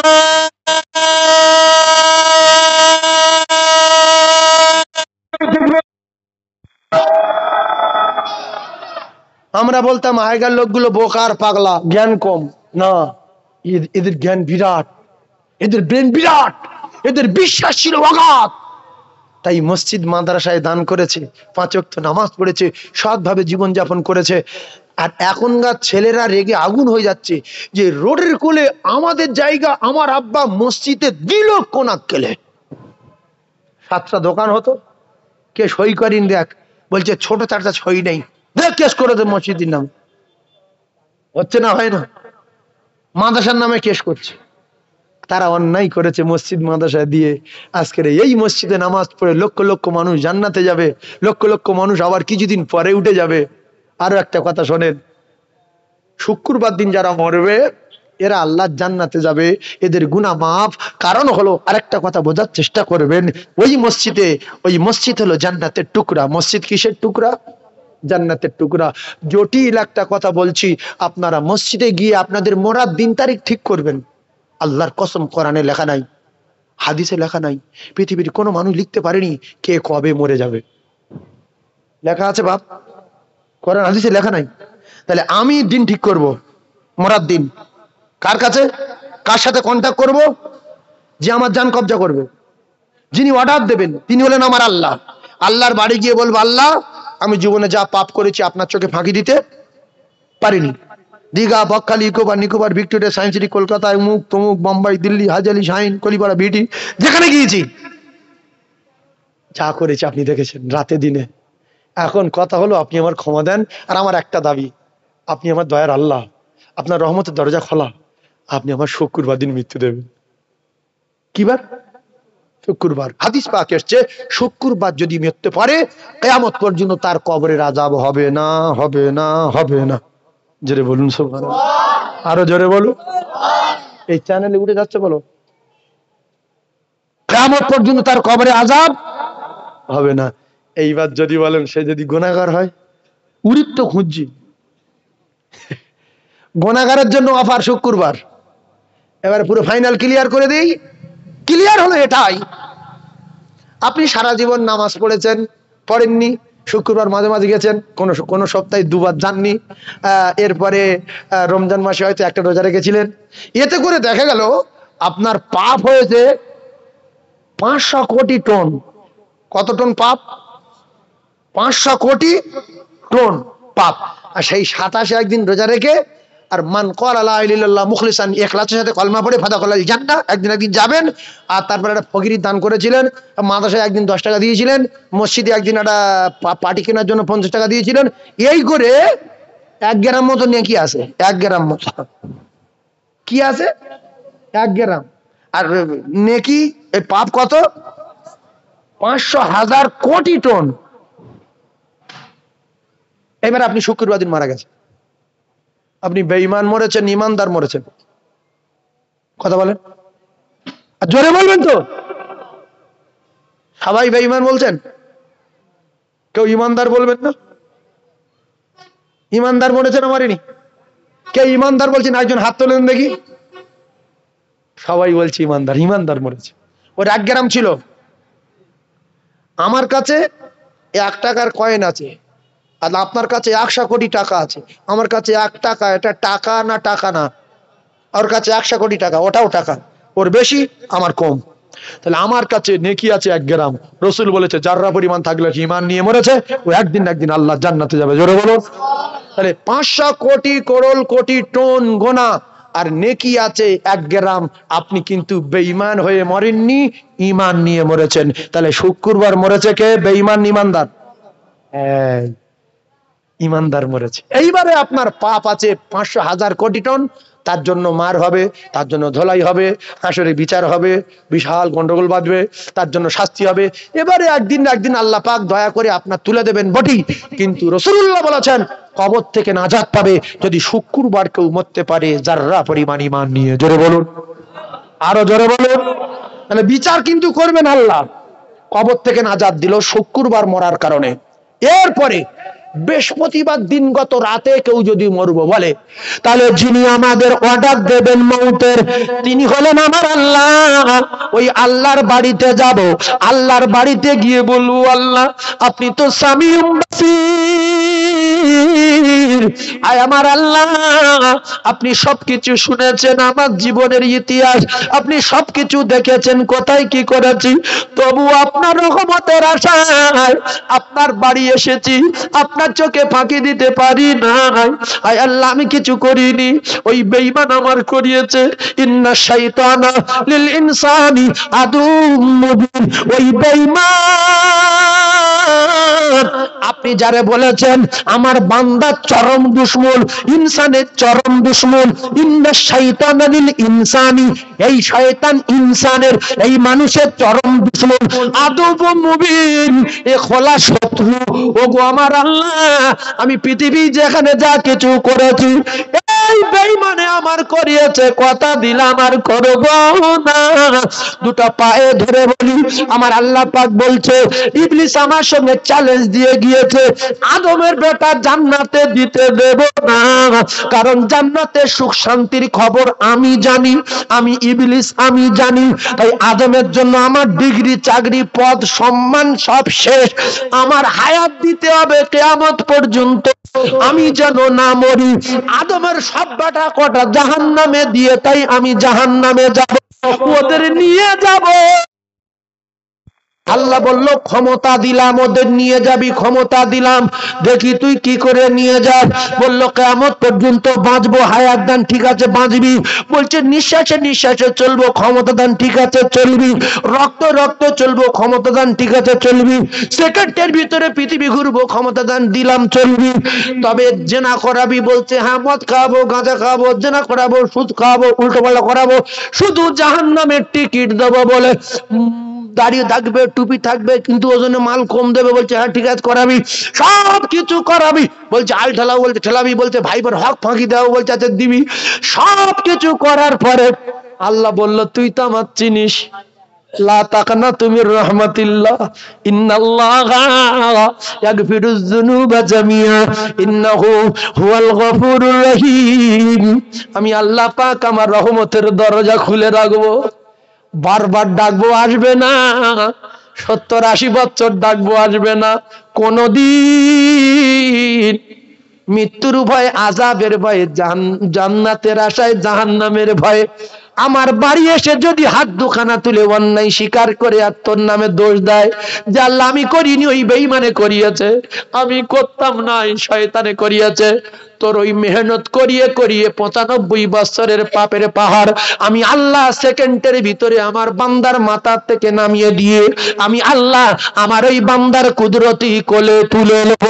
Speaker 1: আমরা বলতাম আগেকার লোকগুলো বোকার পাগলা, জ্ঞান কম। না, এদের জ্ঞান বিরাট, এদের ব্রেন বিরাট, এদের বিশ্বাস ছিল অগাধ। তাই মসজিদ মাদ্রাসায় দান করেছে, 5 ওয়াক্ত নামাজ পড়েছে, সৎভাবে জীবনযাপন করেছে। আর এখনকার ছেলেরা রেগে আগুন হয়ে যাচ্ছে যে রোডের কোলে আমাদের জায়গা, আমার আব্বা মসজিদে দিল কোনাক্কেলে। 7টা দোকান হতো, কে সই করিন দেখ, বলছে ছোট 4টা সই নেই, দেখ কেস করে দে মসজিদের নাম। হচ্ছে না, হয় না? মাদ্রাসার নামে কেস করছে। তারা অন্যায় করেছে মসজিদ মাদ্রাসা দিয়ে। আজকের এই মসজিদে নামাজ পড়ে লক্ষ লক্ষ মানুষ জান্নাতে যাবে, লক্ষ লক্ষ মানুষ আবার কিছুদিন পরে উঠে যাবে। আরো একটা কথা শোনেন, শুক্রবার দিন যারা মরবে এরা আল্লাহর জান্নাতে যাবে, এদের গুনাহ মাফ। কারণ হলো, আরেকটা কথা বোঝার চেষ্টা করবেন, ওই মসজিদ হলো জান্নাতের টুকরা। মসজিদ কিসের টুকরা? জান্নাতের টুকরা। জটিল একটা কথা বলছি, আপনারা মসজিদে গিয়ে আপনাদের মরার দিন তারিখ ঠিক করবেন। আল্লাহর কসম, কোরআনে লেখা নাই, হাদিসে লেখা নাই, পৃথিবীর কোনো মানুষ লিখতে পারেনি কে কবে মরে যাবে। লেখা আছে বাপ, কোরআন হাদিসে লেখা নাই। তাহলে আমি দিন ঠিক করব, মরার দিন। কার কাছে, কার সাথে কন্ট্যাক্ট করব? যে আমার জান কবজা করবে, যিনি অর্ডার দেবেন তিনি হলেন আমার আল্লাহ। আল্লাহর বাড়ি গিয়ে বলবো, আল্লাহ আমি জীবনে যা পাপ করেছি আপনার চোখে ফাঁকি দিতে পারিনি। দীঘা, বকখালি, ইকোবার, নিকোবার, ভিক্টোরিয়া, সায়েন্স সিটি, কলকাতায় মুখ তমুক, বোম্বাই, দিল্লি, হাজালি, শাহিন, কলিপাড়া, বিটি, যেখানে গিয়েছি যা করেছি আপনি দেখেছেন রাতে দিনে। এখন কথা হলো, আপনি আমার ক্ষমা দেন। আর আমার একটা দাবি, আপনি আমার দয়ার আল্লাহ, আপনার রহমতের দরজা খোলা, আপনি আমার শুক্রবার দিন মৃত্যু দেবেন। কিবার? শুক্রবার। হাদিস পাকে এসেছে, শুক্রবার যদি মরতে পারে কিয়ামত পর্যন্ত তার কবরের আযাব হবে না, হবে না, হবে না। জোরে বলুন সুবহানাল্লাহ। আরো জোরে বলুন। এই চ্যানেলে উঠে যাচ্ছে, বলো কিয়ামত পর্যন্ত তার কবরে আযাব হবে না। এইবার যদি বলেন সে যদি গুনাহগার হয়, উরিত তো খুঁজছি। গুনাহগারের জন্য অফার শুক্রবার, এবার পুরো ফাইনাল ক্লিয়ার করে দেই। ক্লিয়ার হলো এটাই, আপনি সারা জীবন নামাজ পড়েছেন, পড়েননি, শুক্রবার মাঝে মাঝে গেছেন, কোন সপ্তাহে দুবার যাননি, এরপরে রমজান মাসে হয়তো একটা রোজা রেখেছিলেন, এতে করে দেখা গেল আপনার পাপ হয়েছে 500 কোটি টন। কত টন পাপ? 500 কোটি টন পাপ। আর সেই 27 একদিন রোজা রেখে, আর মান ক্বালা লা ইলাহা ইল্লাল্লাহ মুখলিসান, ইখলাসের সাথে কলমা পড়ে ফাদাখালাল জান্নাহ, একদিন যাবেন। আর তারপরে একটা ফকিরের দান করেছিলেন, মাদ্রাসায় একদিন 10 টাকা দিয়েছিলেন, মসজিদে একদিন একটা পাটি কেনার জন্য 50 টাকা দিয়েছিলেন। এই করে 1 গ্রাম মতো নেকি আছে, 1 গ্রাম মতো কি আছে, 1 গ্রাম। আর নেকি এই পাপ কত? 500,000 কোটি টন। এবার আপনি শুক্রবার দিন মারা গেছেন, আপনি বেঈমান মরেছেন, ইমানদার মরেছেন? কথা বলেন, আর জোরে বলবেন তো। সবাই বেঈমান বলছেন, কেউ ইমানদার বলবেন না? ইমানদার মরেছেন, আমারই কে ইমানদার বলছেন? একজন হাত তোলেন দেখি। সবাই বলছে ইমানদার, ইমানদার মরেছে। ওর 1 গ্রাম ছিল। আমার কাছে 1 টাকার কয়েন আছে, আর আপনার কাছে 100 কোটি টাকা আছে। আমার কাছে 1 টাকা, এটা টাকা না টাকা না, ওর কাছে 100 কোটি টাকা, ওটাও টাকা, ওর বেশি আমার কম। তাহলে আমার কাছে নেকি আছে 1 গ্রাম। রসুল বলেছে যাররা পরিমাণ থাকলে ঈমান নিয়ে মরেছে, ও একদিন একদিন আল্লাহ জান্নাতে যাবে। জোরে বলো। তাহলে 500 কোটি করোড় কোটি টন গোনা, আর নেকি আছে 1 গ্রাম। আপনি কিন্তু বেঈমান হয়ে মরেননি, ঈমান নিয়ে মরেছেন। তাহলে শুক্রবার মরেছে কে? বেঈমান, ঈমানদার? ঈমানদার মরেছে। এইবারে আপনার পাপ আছে 500,000 কোটি টন, তার জন্য মার হবে, তার জন্য ধোলাই হবে, হাসরে বিচার হবে, বিশাল গন্ডগোল বাঁধবে, তার জন্য শাস্তি হবে। এবারে একদিন একদিন আল্লাহ পাক দয়া করে আপনার তুলে দেবেন বটি, কিন্তু রাসূলুল্লাহ বলেছেন কবর থেকে নাজাত পাবে যদি শুক্রবার কেউ মরতে পারে যাররা পরিমাণ ঈমান নিয়ে। জোরে বলুন, আরো জোরে বলুন। তাহলে বিচার কিন্তু করবেন আল্লাহ। কবর থেকে নাজাত দিল শুক্রবার মরার কারণে। এরপরে বৃহস্পতিবার দিন গত রাতে কেউ যদি মরবো বলে, তাহলে যিনি আমাদের অর্ডার দেবেন মৌতের, তিনি হলেন আমার আল্লাহ। ওই আল্লাহর বাড়িতে যাব, আল্লাহর বাড়িতে গিয়ে বলবো আল্লাহ আপনি তো সামিউম বাসীর, আয় আমার আল্লাহ আপনি সবকিছু শুনেছেন, আমার জীবনের ইতিহাস আপনি সবকিছু দেখেছেন, কোথায় কি করেছি, তবু আপনার রহমতের আশায় আপনার বাড়ি এসেছি, আপনার চোখে ফাঁকি দিতে পারি না। আয় আল্লাহ আমি কিছু করিনি, ওই বেঈমান আমার করিয়েছে। ইন্না শাইতানা লিল ইনসানি আদুউম মুবিন। ওই বেঈমান আপনি যারে বলেছেন আমার বান্দা চরম দুশমন, ইনসানের চরম দুশমন। ইন্না শাইতানা লিল ইনসানি, এই শয়তান ইনসানের, এই মানুষের চরম দুশমন। আদুউম মুবিন, এ খোলা শত্রু। ওগো আমার আল্লাহ আমি পৃথিবী যেখানে যা কিছু করেছি এই বেঈমানে আমার করিয়েছে, কথা দিলাম আর করব না। দুটো পায়ে ধরে বলি আমার আল্লাহ পাক বলছে ইবলিস আমার সঙ্গে চ্যালেঞ্জ দিয়ে গিয়েছে, আদমের বেটা জান্নাতে দিতে দেব না, কারণ জান্নাতে সুখ শান্তির খবর আমি জানি, আমি ইবলিস আমি জানি। তাই আদমের জন্য আমার ডিগ্রি চাকরি পদ সম্মান সব শেষ, আমার হায়াত দিতে হবে কিয়ামত পর্যন্ত, আমি যেন না মরি। আদমের সব বেটা কটা জাহান্নামে দিয়ে, তাই আমি জাহান্নামে যাব, ওদের নিয়ে যাব। আল্লাহ বলল ক্ষমতা দিলাম, ওদের নিয়ে যাবি, ক্ষমতা দিলাম, দেখি তুই কি করে নিয়ে যাস। বলল কিয়ামত পর্যন্ত বাঁচবো, হায়াত দান, ঠিক আছে বাঁচবি। বলছে নিঃশ্বাসে নিঃশ্বাসে চলবো, ক্ষমতা দান, ঠিক আছে চলবি। রক্ত রক্ত চলবো, ক্ষমতা দান, ঠিক আছে চলবি। সেকেন্ডের ভিতরে পৃথিবী ঘুরবো, ক্ষমতা দান দিলাম, চলবি। তবে জেনা করাবি, বলছে হ্যাঁ মদ খাওয়াবো, গাঁজা খাওয়াবো, জেনা করাবো, সুদ খাওয়াবো, উল্টো পাল্টা করাবো, শুধু জাহান্নামের টিকিট দেবো বলে দাঁড়িয়ে থাকবে, টুপি থাকবে, কিন্তু ওজনে মাল কম দেবে। বলছে হ্যাঁ ঠিক আছে করাবি, সব কিছু করাবি। বলছে আল ঠেলাও, বলছে ঠেলাবি। বলছে ভাইবার হক ফাঁকি দাও, বলছে আচ্ছা দিবি। সব কিছু করার পরে আল্লাহ বলল তুই তো আমার চিনিস, লা তাকনাতু মির রাহমাতিল্লাহ, ইন্নাল্লাহা ইয়াগফিরুয যুনুবা জামিআ, ইন্নাহু হুয়াল গফুরুর রহিম। আমি আল্লাহ পাক আমার রহমতের দরজা খুলে রাখবো, বারবার ডাকবো আসবে না, 70-80 বছর ডাকবো আসবে না, কোনদিন মৃত্যুর ভয়ে, আযাবের ভয়ে, জান্নাতের আশায় জাহান্নামের ভয়ে আমার বাড়ি এসে যদি হাত দুখানা তুলে অন্যায় স্বীকার করে আর তোর নামে দোষ দেয় যে আল্লাহ আমি করিনি, ওই বেঈমানে করিয়েছে, আমি করতাম না, এই শয়তানে করিয়েছে, তোর ওই মেহনত করিয়ে করিয়ে 95 বছরের পাপের পাহাড় আমি আল্লাহ সেকেন্ডের ভিতরে আমার বান্দার মাথা থেকে নামিয়ে দিয়ে আমি আল্লাহ আমার ওই বান্দার কুদরতি কোলে তুলে নেব।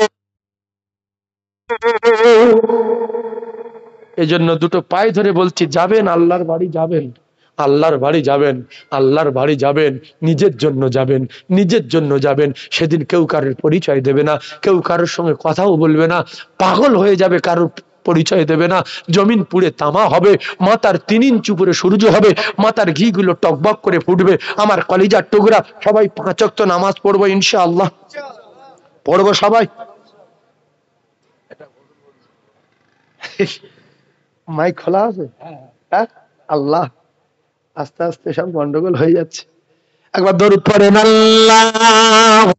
Speaker 1: এজন্য দুটো পায়ে ধরে বলছি, যাবেন আল্লাহর বাড়ি, যাবেন আল্লাহর বাড়ি, যাবেন আল্লাহর বাড়ি, যাবেন নিজের জন্য যাবেন, নিজের জন্য যাবেন। সেদিন কেউ কারোর পরিচয় দেবে না, কেউ কারোর সঙ্গে কথাও বলবে না, পাগল হয়ে যাবে, কারোর পরিচয় দেবে না, জমিন পুড়ে তামা হবে, মাথার 3 ইঞ্চ উপরে সূর্য হবে, মাথার ঘিগুলো টকবক করে ফুটবে। আমার কলিজার টুকরা, সবাই 5 ওয়াক্ত নামাজ পড়বো ইনশাআল্লাহ, পড়বো সবাই। মাইক খোলা আছে? হ্যাঁ, আল্লাহ, আস্তে আস্তে সব গন্ডগোল হয়ে যাচ্ছে। একবার দরুদ পড়েন, আল্লাহুম্মা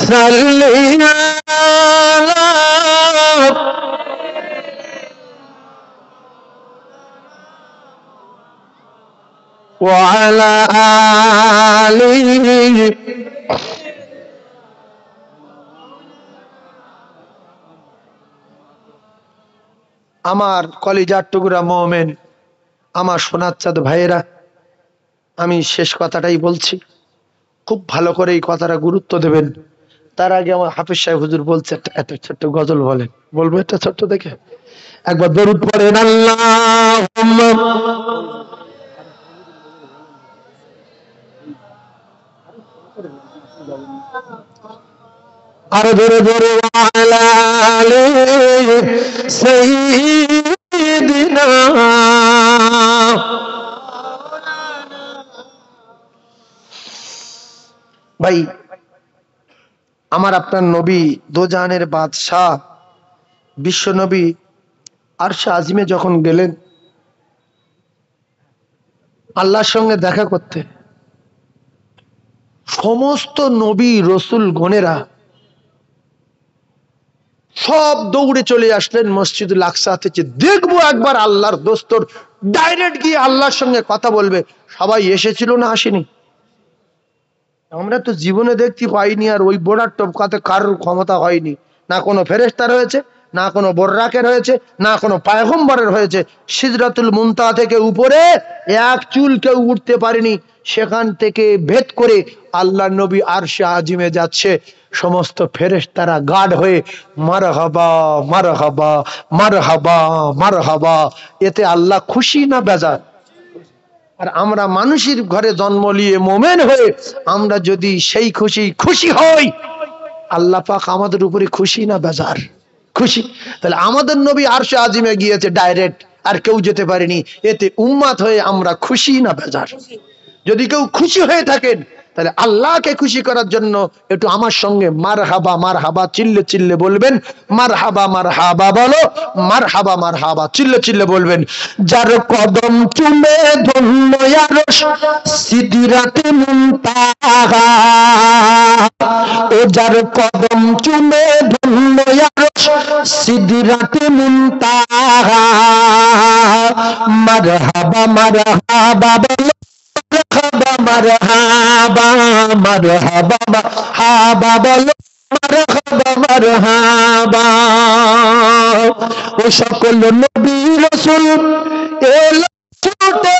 Speaker 1: সাল্লি আলা ওয়া আলা আলিহি। আমার কলিজার টুকরা মুমিন, আমার সোনার চাঁদ ভাইয়েরা, আমি শেষ কথাটাই বলছি, খুব ভালো করে এই কথাটা গুরুত্ব দেবেন। তার আগে আমার হাফেজ সাহেব হুজুর বলছে এত ছোট্ট গজল বলেন, বলবো এটা ছোট্ট দেখে? একবার দরুদ পড়েন, আল্লাহুম্মা, আরো ধরে ধরে, ওয়া আলা আলি সাইয়্যিদিনা। ভাই, আমার আপনার নবী, দোজাহানের বাদশাহ বিশ্ব নবী আরশে আজিমে যখন গেলেন আল্লাহর সঙ্গে দেখা করতে, সমস্ত নবী রসুল গণেরা সব দৌড়ে চলে আসলেন মসজিদুল আকসা থেকে, দেখবো একবার আল্লাহর দোস্তর ডাইরেক্ট গিয়ে আল্লাহর সঙ্গে কথা বলবে। সবাই এসেছিল না আসেনি? আমরা তো জীবনে দেখতে পাইনি, আর ওই বোর্ডার টপকাতে কারোর ক্ষমতা হয়নি, না কোনো ফেরেশতা রয়েছে, না কোনো বর্রাকের হয়েছে, না কোনো পয়গম্বরের হয়েছে। সিদরাতুল মুনতাহা থেকে উপরে এক চুল কেউ উঠতে পারেনি, সেখান থেকে ভেদ করে আল্লাহ নবী আরশে আজিমে যাচ্ছে, সমস্ত ফেরেশতারা গার্ড হয়ে মারহাবা মারহাবা মারহাবা মারহাবা। এতে আল্লাহ খুশি না বেজার? আর আমরা মানুষের ঘরে জন্ম নিয়ে মোমেন হয়ে আমরা যদি সেই খুশি হই, আল্লাহ পাক আমাদের উপরে খুশি না বেজার? খুশি। তাহলে আমাদের নবী আরশে আজিমে গিয়েছে ডাইরেক্ট, আর কেউ যেতে পারেনি, এতে উম্মাত হয়ে আমরা খুশি না বেজার? যদি কেউ খুশি হয়ে থাকেন তাহলে আল্লাহকে খুশি করার জন্য একটু আমার সঙ্গে মারহাবা মারহাবা চিল্লে চিল্লে বলবেন। মারহাবা মারহাবা বলো, মারহাবা মারহাবা চিল্লে চিল্লে বলবেন। যার কদম চুমে ধন্য আরশ সিদরাতে মুনতাহা, ও যার কদম চুমে ধন্য আরশ সিদরাতে মুনতাহা, মারহাবা মারহাবা বলো, মারহাবা মারহাবা মারহাবা বলো, মারহাবা মারহাবা। ও সকল নবী রাসূল এলো ছুটে,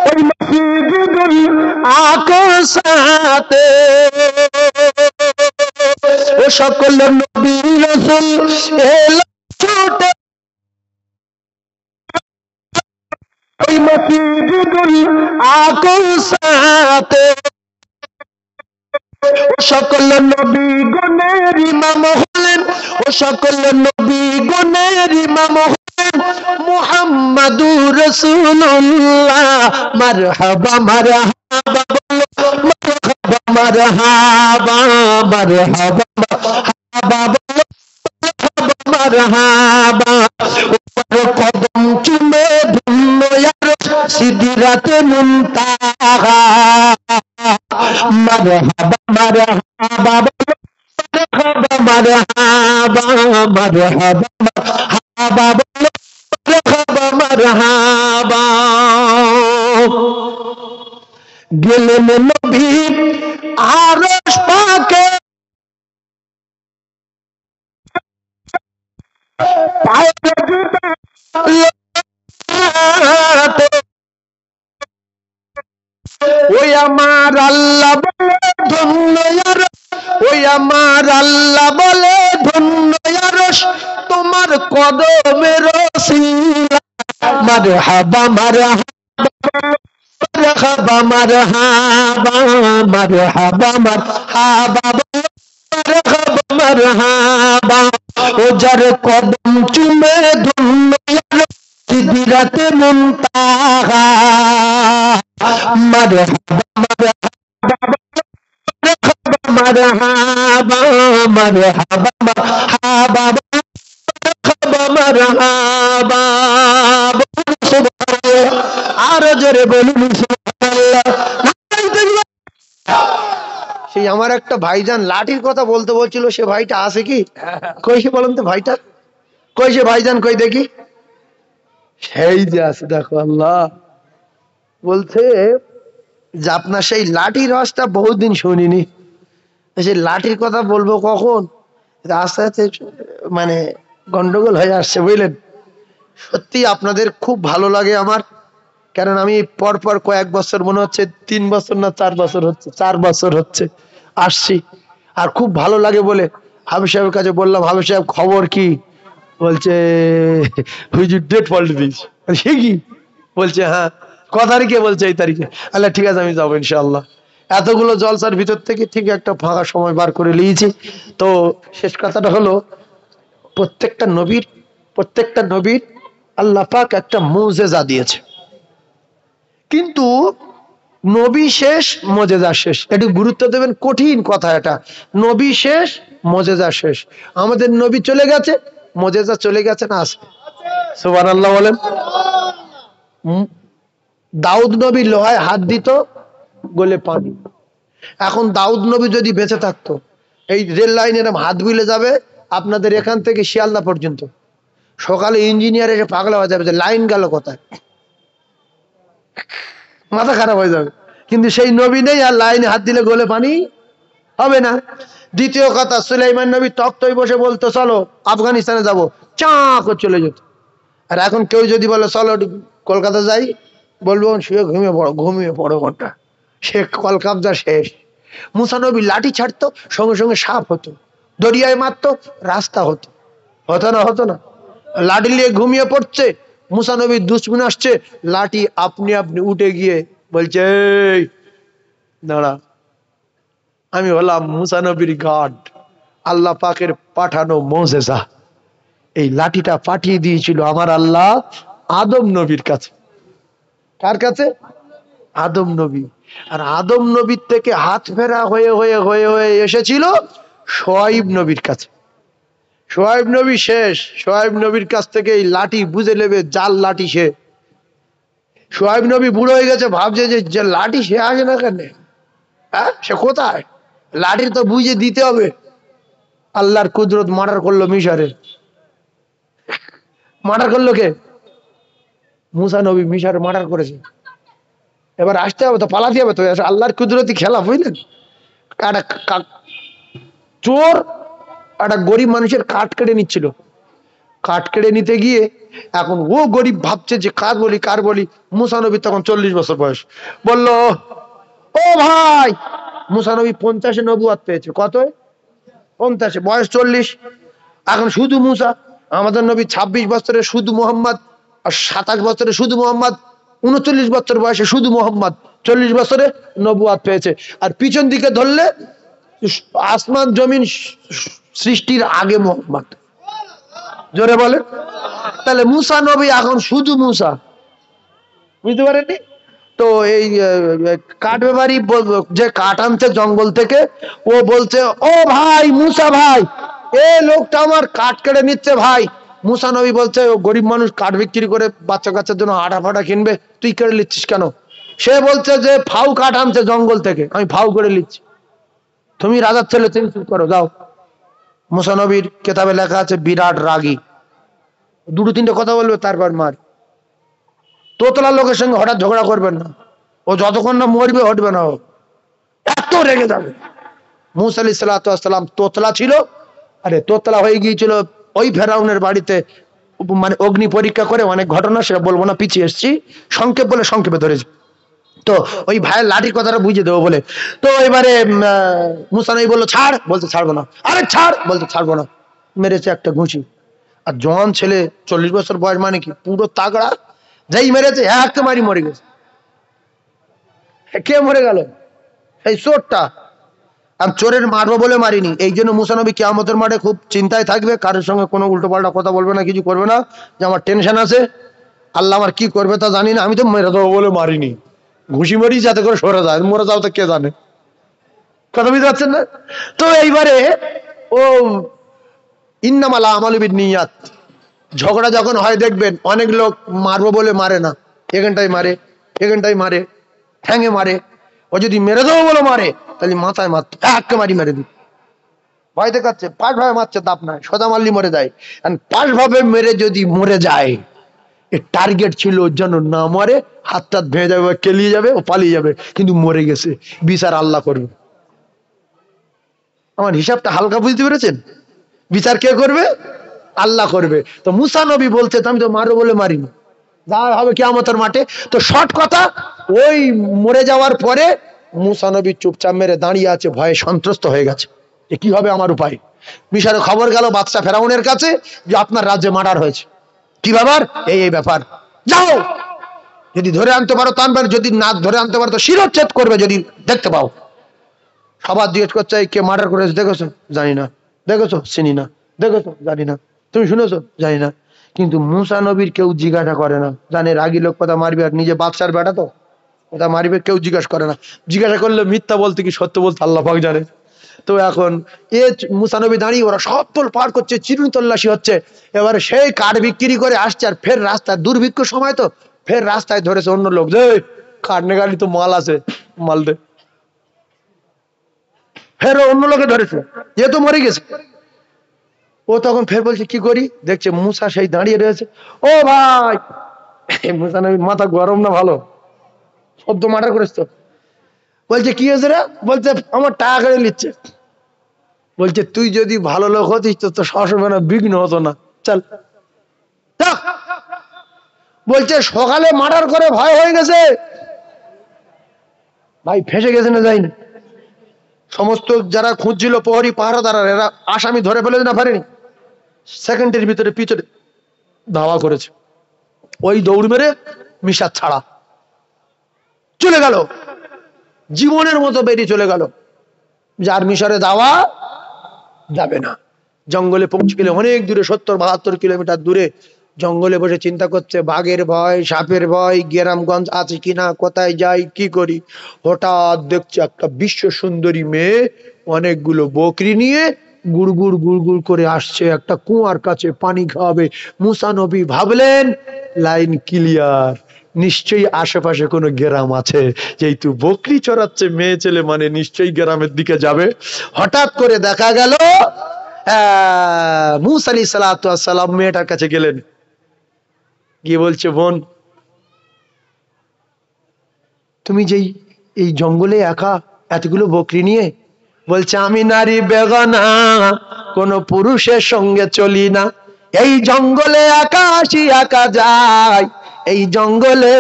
Speaker 1: ওই মসজিদুল আকসাতে, ও সকল নবী রাসূল এলো ছুটে, ওই মসজিদুল আকসাতে, ও সকল নবী গণের ইমাম হলেন, ও সকল নবী গণের দিনের ইমাম হলেন মুহাম্মাদুর রাসূলুল্লাহ। মারহাবা মারহাবা বলো, মারহাবা মারহাবা মারহাবা বলো, মারহাবা। উপর কদম চুমে ধন্য সিদরাতে মুনতাহা। মারহাবা মারহাবা বলো, মারহাবা মারহাবা মারহাবা বলো, মারহাবা মারহাবা। গেলেন নবী আরশ পাকে, ওই আমার আল্লাহ বলে ধন্য আরশ, ওই আমার আল্লাহ বলে ধন্য আরশ তোমার কদমের ওসিলা। মারহাবা মারহাবা মারহাবা মারহাবা মারহাবা মারহাবা মারহাবা। ও যার কদম চুমে ধন্য সিদরাতে মুনতাহা। মারহাবা মারহাবা মারহাবা মারহাবা মারহাবা। আরো জোরে বলুন সুবহানাল্লাহ। সেই আমার একটা ভাইজান লাঠির কথা বলতে বলছিল, সে ভাইটা আছে কি? কই সে বলেন তো ভাইটা কই? সে ভাইজান কই দেখি? সেই যে আছে, দেখো। আল্লাহ বলছে যে আপনার সেই লাঠির রসটা বহুদিন শুনিনি, সেই লাঠির কথা বলবো কখন? আস্তে আস্তে মানে গন্ডগোল হয়ে আসছে, বুঝলেন। সত্যি আপনাদের খুব ভালো লাগে আমার, কারণ আমি পরপর কয়েক বছর, মনে হচ্ছে 3 বছর না 4 বছর হচ্ছে, 4 বছর হচ্ছে আসছি। আর খুব ভালো লাগে বলে হাবিব সাহেবের কাছে বললাম, হাবিব সাহেব খবর কি? বলছে হুজুর ডেট পাল্টে দিয়েছি। সে কি? বলছে হ্যাঁ। ক তারিখে? বলছে এই তারিখে। আল্লাহ ঠিক আছে, আমি যাবো ইনশাআল্লাহ। এতগুলো জলসার ভিতর থেকে ঠিক একটা ফাঁকা সময় বার করে নিয়েছি। তো শেষ কথাটা হলো, প্রত্যেকটা নবীর আল্লাহ পাক একটা মুজেজা দিয়েছে, কিন্তু নবী শেষ মুজেজা শেষ। একটু গুরুত্ব দেবেন, কঠিন কথা এটা। নবী শেষ মুজেজা শেষ। আমাদের নবী চলে গেছে, মুজেজা চলে গেছে না আছে? সুবহানাল্লাহ বলেন। দাউদ নবী লোহায় হাত দিত, গলে পানি। এখন দাউদ নবী যদি বেঁচে থাকতো, এই রেল লাইনের হাত বিলে যাবে আপনাদের এখান থেকে শিয়ালদা পর্যন্ত, সকালে ইঞ্জিনিয়ার এসে পাগলা হয়ে যাবে যে লাইন গেল কোথায়, মাথা খারাপ হয়ে যাবে। কিন্তু সেই নবী নেই, আর লাইনে হাত দিলে গলে পানি হবে না। দ্বিতীয় কথা, সুলাইমান নবী তক্তই বসে বলতো চলো আফগানিস্তানে যাব, চা করে চলে যেত। আর এখন কেউ যদি বলে চলো কলকাতা যাই, বলবো শুয়ে ঘুমিয়ে পড়ো ঘন্টা, সে কলকাতা শেষ। মুসা নবী লাঠি ছাড়তো, সঙ্গে সঙ্গে সাপ হতো, দরিয়ায় মারতো, রাস্তা হতো। হতো না? লাঠি নিয়ে ঘুমিয়ে পড়ছে, মুসা নবীর দুশমন আসছে, লাঠি আপনি উঠে গিয়ে বলছে এই দাঁড়া, আমি হলাম মুসা নবীর গার্ড, আল্লাহ পাকের পাঠানো মুজিজা। এই লাঠিটা পাঠিয়ে দিয়েছিল আমার আল্লাহ আদম নবীর কাছে। কার কাছে? আদম নবী। আর আদম নবীর থেকে হাত ফেরা হয়ে হয়ে হয়ে হয়ে এসেছিল শোয়াইব নবীর কাছে। শোয়াইব নবী শেষ, শোয়াইব নবীর কাছ থেকে এই লাঠি বুঝে নেবে জাল লাঠি সে। শোয়াইব নবী বুড়ো হয়ে গেছে, ভাবছে যে লাঠি সে আসে না কেন, হ্যাঁ সে কোথায়, লাঠির তো বুঝে দিতে হবে। আল্লাহর কুদরত, মার্ডার করলো মিশরে। মার্ডার করলো কে? মুসা নবী মিশরে মার্ডার করেছে। এবার আসতে হবে তো, পালাতে হবে তো, আল্লাহর কুদরতি খেলা, বুঝলেন। চোর একটা গরিব মানুষের কাঠ কেটে নিচ্ছিল, কাঠ কেটে নিতে গিয়ে এখন ও গরিব ভাবছে যে কার বলি। মুসা নবী তখন 40 বছর বয়স, বললো ও ভাই। মুসা নবী 50-এ নবুয়ত পেয়েছে। কত? 50, বয়স 40। এখন শুধু মুসা। আমাদের নবী 26 বছরে শুধু মোহাম্মদ, আর 27 বছরে শুধু মোহাম্মদ, 39 বছর বয়সে শুধু মোহাম্মদ, 40 বছরে নবুয়ত পেয়েছে। আর পিছন দিকে ধরলে আসমান জমিন সৃষ্টির আগে মোহাম্মদ। জোরে বলে। তাহলে মুসা নবী এখন শুধু মুসা, বুঝতে পারেননি তো? এই কাঠ ব্যাপারী যে কাঠ আনছে জঙ্গল থেকে, ও বলছে ও ভাই মুসা ভাই, এ লোকটা আমার কাঠ কেটে নিচ্ছে ভাই। মুসা নবী বলছে ও গরিব মানুষ কাঠ বিক্রি করে বাচ্চা কাচ্চার জন্য আটা ফাটা কিনবে, তুই কেটে নিচ্ছিস কেন? সে বলছে যে ফাউ কাঠ আনছে জঙ্গল থেকে, আমি ফাউ করে নিচ্ছি। তুমি রাজার ছেলে, তুমি চুপ করো, যাও। মুসা নবীর কেতাবে লেখা আছে বিরাট রাগী, দুটো তিনটে কথা বলবে তারপর মার। তোতলা লোকের সঙ্গে হঠাৎ ঝগড়া করবেন না, ও যতক্ষণ না মরবে হটবে না, ও এত রেগে যাবে। মুসা আলাইহিস সালাম তোতলা ছিল, আরে তোতলা হয়ে গিয়েছিল ওই ফেরাউনের বাড়িতে, মানে অগ্নি পরীক্ষা করে, অনেক ঘটনা সেটা বলবো না, পিছিয়ে এসছি, সংক্ষেপ বলে সংক্ষেপে ধরেছি। তো ওই ভাইয়ের লাঠির কথাটা বুঝিয়ে দেবো বলে, তো এবারে মুসা নবী বললো ছাড়, বলতে ছাড়বো না, আরে ছাড়, বলতে ছাড়বো না, মেরেছে একটা ঘুষি। আর জওয়ান ছেলে, 40 বছর বয়স, মানে কি পুরো তাগড়া, যেই মেরেছে একটা মারি মরে গেছে। কে মরে গেল? এই চোরটা। আমি চোরের মারবো বলে মারিনি। এই জন্য মুসা নবী কিয়ামতের মাঠে খুব চিন্তায় থাকবে, কারোর সঙ্গে কোনো উল্টো পাল্টা কথা বলবে না, কিছু করবে না, যে আমার টেনশন আছে, আল্লাহ আমার কি করবে তা জানি না, আমি তো মেরে দেবো বলে মারিনি, ঘুষি মারি যাতে করে সরে যায়, মরে যাও তো কে জানে, কথা বুঝতে পারছেন না? তো এইবারে ও ইন্নামাল আমালু বিন্নিয়াত, ঝগড়া যখন হয় দেখবেন অনেক লোক মারবো বলে মারে না, এখানটাই মারে, এখানটাই মারে, ঠ্যাঙে মারে। ও যদি মেরে দেবো বলে মারে, তাহলে মাথায় মারতো, একে মারি মেরে দিত, ভয় দেখাচ্ছে, পাশ ভাবে মারছে, তাপ নাই, সোজা মারলি মরে যায়। পাশ ভাবে মেরে যদি মরে যায়, এর টার্গেট ছিল যেন না মরে, হাত টাত ভেঙে যাবে, কেলিয়ে যাবে, ও পালিয়ে যাবে, কিন্তু মরে গেছে, বিচার আল্লাহ করবে। আমার হিসাবটা হালকা বুঝতে পেরেছেন? বিচার কে করবে? আল্লাহ করবে। তো মুসা নবী বলছে আমি তো মারো বলে মারিনি, যা হবে কিয়ামতের মাঠে। তো শর্ট কথা, ওই মরে যাওয়ার পরে মুসা নবী চুপচাপ মেরে দাঁড়িয়ে আছে, ভয়ে সন্ত্রস্ত হয়ে গেছে, যে কি হবে আমার উপায়। মিশরে খবর গেল বাদশা ফেরাউনের কাছে যে আপনার রাজ্যে মার্ডার হয়েছে, কি ব্যাপার? এই ব্যাপার, যাও, যদি ধরে আনতে পারো তো আনবে, যদি না ধরে আনতে পারো তো শিরচ্ছেদ করবে যদি দেখতে পাও। সবার জিজ্ঞেস করছে কে মার্ডার করেছে, দেখেছো? জানি না। দেখেছো? চিনি না। দেখেছো? জানি না। তুমি শুনেছো? জানি না। কিন্তু মুসা নবীর কেউ জিজ্ঞাসা করে না, জানে রাগী লোক কথা মারবে, আর নিজে বাদশার বেটা তো কথা মারবে, কেউ জিজ্ঞাসা করে না। জিজ্ঞাসা করলে মিথ্যা বলতে কি সত্য বলতে আল্লাহ পাক জানে। তো এখন মুসা নবী দাঁড়িয়ে, ওরা সব তোল পার করছে, চিরুনি তল্লাশি হচ্ছে। এবারে সেই কাঠ বিক্রি করে আসছে, আর ফের রাস্তায় দুর্ভিক্ষ সময় তো ফের রাস্তায় ধরেছে অন্য লোক, যে কাঠ নেগালি তো মাল আছে, মাল দে। ফের অন্য লোকে ধরেছে, এ তো মরে গেছে। ও তখন ফের বলছে কি করি, দেখছে মুসা সেই দাঁড়িয়ে রয়েছে। ও ভাই, মুসা নবীর মাথা গরম না ভালো, শব্দ মার্ডার করেছ তো। বলছে কি হয়েছে রে? বলছে আমার টাকা কেড়ে নিচ্ছে। বলছে তুই যদি ভালো লোক হতিস তো সবসময় না বিঘ্ন হতো না, চল। বলছে সকালে মার্ডার করে ভয় হয়ে গেছে। ভাই ফেসে গেছে না যায়নি? সমস্ত যারা খুঁজছিল প্রহরী পাহারাদার, এরা আসামি ধরে ফেলে না পারেনি, সেকেন্ডের ভিতরে পিছনে ধাওয়া করেছে, ওই দৌড় মেরে মিশাত ছাড়া চলে গেল, জীবনের মতো বেরিয়ে চলে গেল, যার মিশরে যাওয়া যাবে না। জঙ্গলে পৌঁছে গেলে অনেক দূরে, 70-72 কিলোমিটার দূরে জঙ্গলে বসে চিন্তা করছে, বাঘের ভয়, সাপের ভয়, গ্রামগঞ্জ আছে কিনা, কোথায় যাই, কি করি। হঠাৎ দেখছে একটা বিশ্ব সুন্দরী মেয়ে অনেকগুলো বকরি নিয়ে গুড়গুড় গুড়গুড় করে আসছে একটা কুয়ার কাছে পানি খাওয়াবে। মুসা নবী ভাবলেন লাইন ক্লিয়ার, নিশ্চয়ই আশেপাশে কোনো গ্রাম আছে, যেহেতু বকরি চড়াচ্ছে মেয়ে ছেলে, মানে নিশ্চয়ই গ্রামের দিকে যাবে। হঠাৎ করে দেখা গেল মুসা আলাইহিস সালাম মেয়েটার কাছে গেলেন, গিয়ে বলছে বোন, তুমি যেই এই জঙ্গলে একা এতগুলো বকরি নিয়ে। বলছে আমি নারী বেগানা, কোন পুরুষের সঙ্গে চলি না, এই জঙ্গলে একা আসি একা যাই, এই জঙ্গলে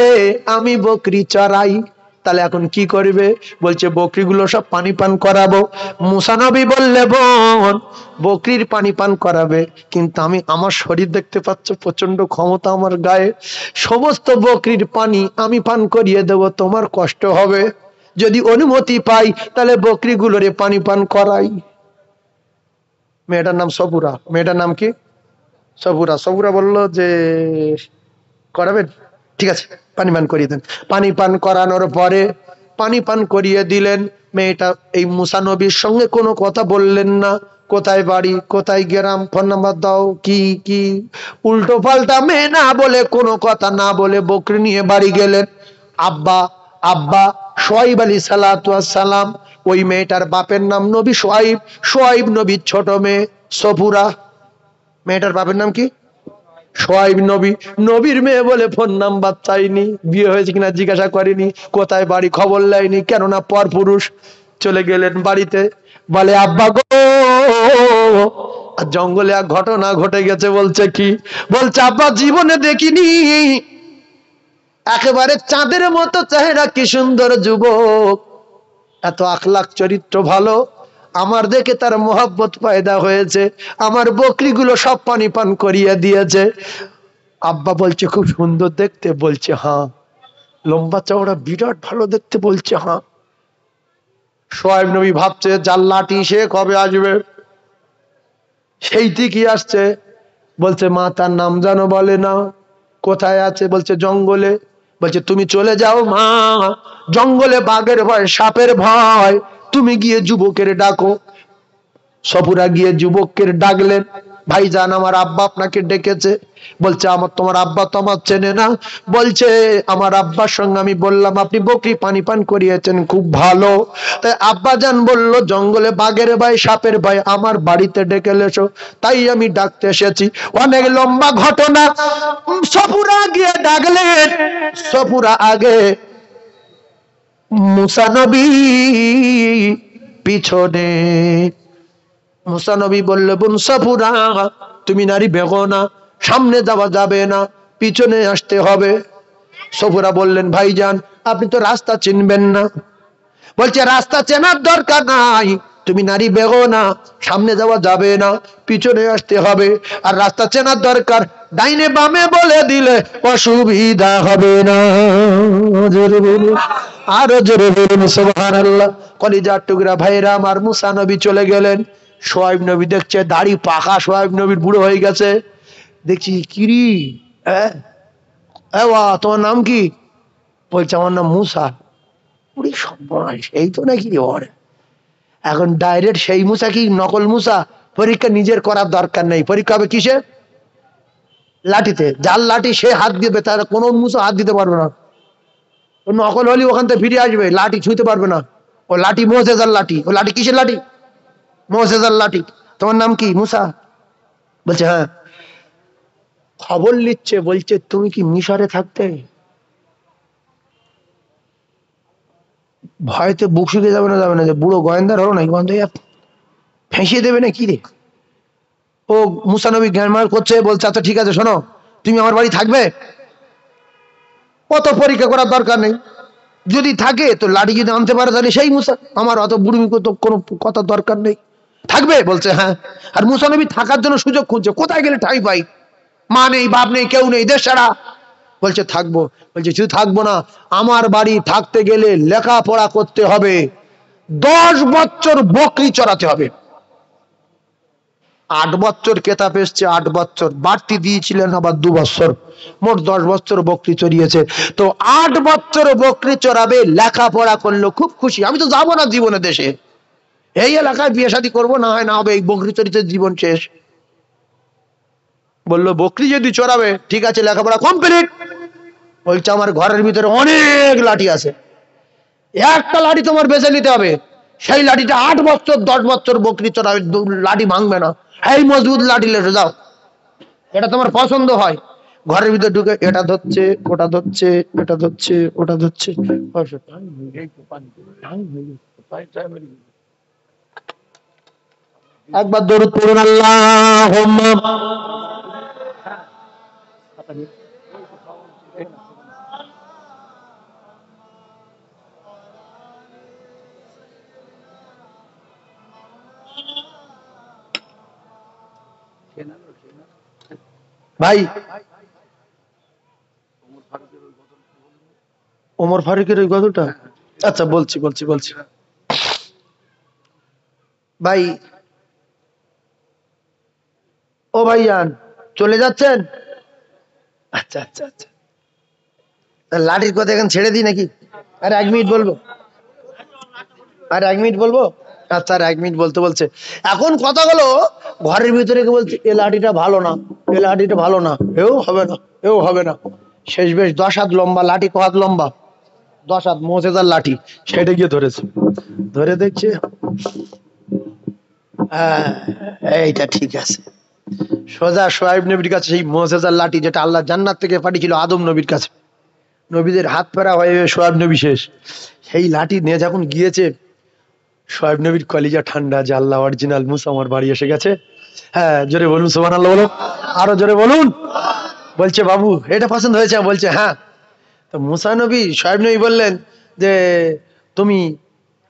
Speaker 1: আমি বকরি চড়াই। তাহলে এখন কি করবে? বলছে বকরিগুলো সব পানি পান করাবো। মুসা নবী বললে বোন বকরির পানি পান করাবে, কিন্তু আমি আমার শরীর দেখতে পাচ্ছ, প্রচন্ড ক্ষমতা আমার গায়ে, সমস্ত বকরির পানি আমি পান করিয়ে দেব, তোমার কষ্ট হবে। যদি অনুমতি পাই তাহলে বকরিগুলোরে পানি পান করাই। মেয়েটার নাম সপুরা। মেয়েটার নাম কি? সবুরা সবুরা বলল যে করাবেন, ঠিক আছে পানি পান করিয়ে দেন। পানি পান করানোর পরে পানি পান করিয়ে দিলেন। মেয়েটা এই মুসা নবীর সঙ্গে কোনো কথা বললেন না, কোথায় বাড়ি, কোথায় গ্রাম, ফোন নাম্বার দাও, কি কি উল্টো পাল্টা মেয়ে না বলে, কোনো কথা না বলে বকরি নিয়ে বাড়ি গেলেন। আব্বা আব্বা সোয়াইব আলী সালাম, ওই মেয়েটার বাপের নাম নবী সোয়াইব, সোয়াইব নবীর ছোট মেয়ে সফুরা। মেয়েটার বাপের নাম কি? সোয়াইব নবী, নবীর মেয়ে বলে ফোন নাম্বার চাইনি, বিয়ে হয়েছে কিনা জিজ্ঞাসা করেনি, কোথায় বাড়ি খবর নেয়নি, কেননা পর পুরুষ। চলে গেলেন বাড়িতে, বলে আব্বা গো, আর জঙ্গলে এক ঘটনা ঘটে গেছে। বলছে কি? বলছে আব্বা জীবনে দেখিনি একেবারে চাঁদের মতো চেহারা, কি সুন্দর যুবক, এত আখলাক চরিত্র ভালো, আমার দেখে তার মোহাব্বত পয়দা হয়েছে, আমার বকরিগুলো সব পানি পান করিয়ে দিয়েছে। আব্বা বলছে খুব সুন্দর দেখতে, বলছে হ্যাঁ। লম্বা চওড়া বিরাট ভালো দেখতে, বলছে হ্যাঁ। সোয়াইব নবী ভাবছে যার লাঠি সে কবে আসবে, সেই ঠিকই আসছে। বলছে মা তার নাম জানো? বলে না। কোথায় আছে? বলছে জঙ্গলে। বলছে তুমি চলে যাও মা, জঙ্গলে বাঘের ভয়, সাপের ভয়, তুমি গিয়ে যুবকের ডাকো। সফুরা গিয়ে যুবকের ডাকলেন, ভাইজান আমার আব্বা আপনাকে ডেকেছে। বলছে আমার, তোমার আব্বা তো আমার চেনে না। বলছে আমার আব্বার সঙ্গে আমি বললাম আপনি বকরি পানি পান করিয়েছেন, খুব ভালো। তাই আব্বা জান বলল জঙ্গলে বাঘের ভয়, সাপের ভয়, আমার বাড়িতে ডেকে এসো, তাই আমি ডাকতে এসেছি। অনেক লম্বা ঘটনা। সফুরা গিয়ে ডাকলেন। সফুরা আগে, মুসা নবী পিছনে। মুসা নবী বললে বোন সফুরা তুমি নারী বেগনা, সামনে যাওয়া যাবে না, পিছনে আসতে হবে। সফুরা বললেন ভাইজান আপনি তো রাস্তা চিনবেন না। বলছে রাস্তা চেনার দরকার নাই, তুমি নারী বেগনা, সামনে যাওয়া যাবে না, পিছনে আসতে হবে। আর রাস্তা চেনার দরকার, ডাইনে বামে বলে দিলে অসুবিধা হবে না। জোরে বলুন, আরো জোরে বলুন সুবহানাল্লাহ। কলিজার টুকরা ভাইরা আমার, মুসা নবী চলে গেলেন। সোয়াইব নবী দেখছে দাড়ি পাকা, সোয়াইব নবীর বুড়ো হয়ে গেছে। দেখছি কিরি, তোমার নাম কি? বলছে আমার নাম মুসা। পুরি সর্বনাশ, এই তো নাকি ওর। এখন ডাইরেক্ট সেই মুসা কি নকল মুসা? পরীক্ষা নিজের করার দরকার নেই, পরীক্ষা হবে কিসে? লাঠিতে। যার লাঠি সে হাত দিবে, তার কোন মুসা হাত দিতে পারবে না। নকল হলে ওখান থেকে ফিরে আসবে, লাঠি ছুঁতে পারবে না। ও লাঠি মোজেজার লাঠি। ও লাঠি কিসের লাঠি? মোজেজার লাঠি। তোমার নাম কি? মুসা। বলছে হ্যাঁ। খবর নিচ্ছে, বলছে তুমি কি মিশরে থাকতে? ভয়তে বুক শুকিয়ে যাবে না, যাবে না, যে বুড়ো গোয়েন্দার হলো নাকি, বন্ধ ফেঁসিয়ে দেবে না কি রে। ও মুসা নবী জ্ঞান করছে, বলছে আচ্ছা ঠিক আছে শোনো, তুমি আমার বাড়ি থাকবে, অত পরীক্ষা করার দরকার নেই, যদি থাকে তো লাঠি যদি আনতে পারে তাহলে সেই মুসা, আমার অত বুড়ি তো কোনো কথার দরকার নেই, থাকবে? বলছে হ্যাঁ। আর মুসা নবী থাকার জন্য সুযোগ খুঁজছে, কোথায় গেলে ঠাঁই পাই, মা নেই, বাপ নেই, কেউ নেই, দেশ ছাড়া। বলছে থাকবো। বলছে শুধু থাকবো না, আমার বাড়ি থাকতে গেলে লেখাপড়া করতে হবে, 10 বছর বকরি চড়াতে হবে। 8 বছর কেতাব এসছে, 8 বছর বাড়তি দিয়েছিলেন আবার 2 বছর, মোট 10 বছর বকরি চড়িয়েছে। তো 8 বছর বকরি চড়াবে, লেখাপড়া করলো, খুব খুশি। আমি তো যাবো না জীবনে দেশে, এই এলাকায় বিয়ে শাদী করবো, না হয় না হবে, এই বকরি চড়িতে জীবন শেষ। বললো বকরি যদি চড়াবে ঠিক আছে, লেখাপড়া কমপ্লিট। বলছে আমার ঘরের ভিতরে অনেক লাঠি আছে, একটা লাঠি তোমার বেছে নিতে হবে, সেই লাঠিটা 8 বছর 10 বছর বকরি চড়াবে, লাঠি ভাঙবে না, এই মজবুত লাঠি লেসে যাও, এটা তোমার পছন্দ হয়। ঘরের ভিতরে ঢুকে এটা ধরছে, ওটা ধরছে, এটা ধরছে, ওটা ধরছে। একবার দরুদ পড়ুন আল্লাহুম্মা। ভাই ওমর ফারুকের ওই গজলটা, আচ্ছা বলছি বলছি বলছি। ভাই ও ভাইজান, চলে যাচ্ছেন? আচ্ছা আচ্ছা আচ্ছা, লাঠির কথা এখন ছেড়ে দিই নাকি? আর 1 মিনিট বলবো, আর 1 মিনিট বলবো। আচ্ছা, আর 1 মিনিট বলতে বলছে এখন কথা হলো ঘরের ভিতরে কে বলছে এ লাঠিটা ভালো না, এ লাঠিটা ভালো না, এও হবে না, এও হবে না। শেষ বেশ 10 হাত লম্বা লাঠি, ক হাত লম্বা? 10 হাত, মোজেদার লাঠি। সেটা গিয়ে ধরেছে, ধরে দেখছে হ্যাঁ, এইটা ঠিক আছে। সোজা শোয়েব নবীর কাছে, সেই মোজেদার লাঠি যেটা আল্লাহ জান্নাত থেকে পাঠিয়েছিল আদম নবীর কাছে, নবীদের হাত ফেরা হয়ে শোয়েব নবী শেষ। সেই লাঠি নিয়ে যখন গিয়েছে, শোয়েব নবীর কলিজা ঠান্ডা, যে আল্লাহ অরিজিনাল মুসা আমার বাড়ি এসে গেছে। হ্যাঁ, জোরে বলুন সুবহানাল্লাহ, বলো আরো জোরে বলুন। বলছে বাবু এটা পছন্দ হয়েছে? বলছে হ্যাঁ। তো মুসা নবী, শোয়েব নবী বললেন যে তুমি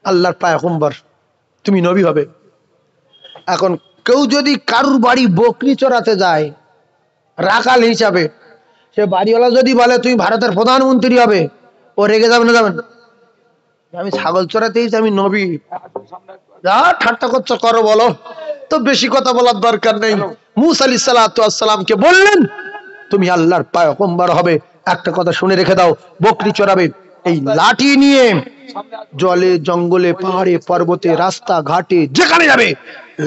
Speaker 1: আল্লাহর পয়গম্বর, তুমি নবী হবে। এখন কেউ যদি কারুর বাড়ি বকরি চড়াতে যায় রাখাল হিসাবে, সে বাড়িওয়ালা যদি বলে তুমি ভারতের প্রধানমন্ত্রী হবে, ও রেগে যাবে না যাবেন? আমি ছাগল চড়াতে এসেছি, আমি নবী। যা ঠাট্টা করছো করো, বলো তো, বেশি কথা বলার দরকার নেই। মুসা আলাইহিস সালাতু ওয়াস সালামকে বললেন তুমি আল্লাহর পয়গম্বর হবে। একটা কথা শুনে রেখে দাও, বকরি চড়াবে এই লাঠি নিয়ে জলে জঙ্গলে পাহাড়ে পর্বতে রাস্তা ঘাটে যেখানে যাবে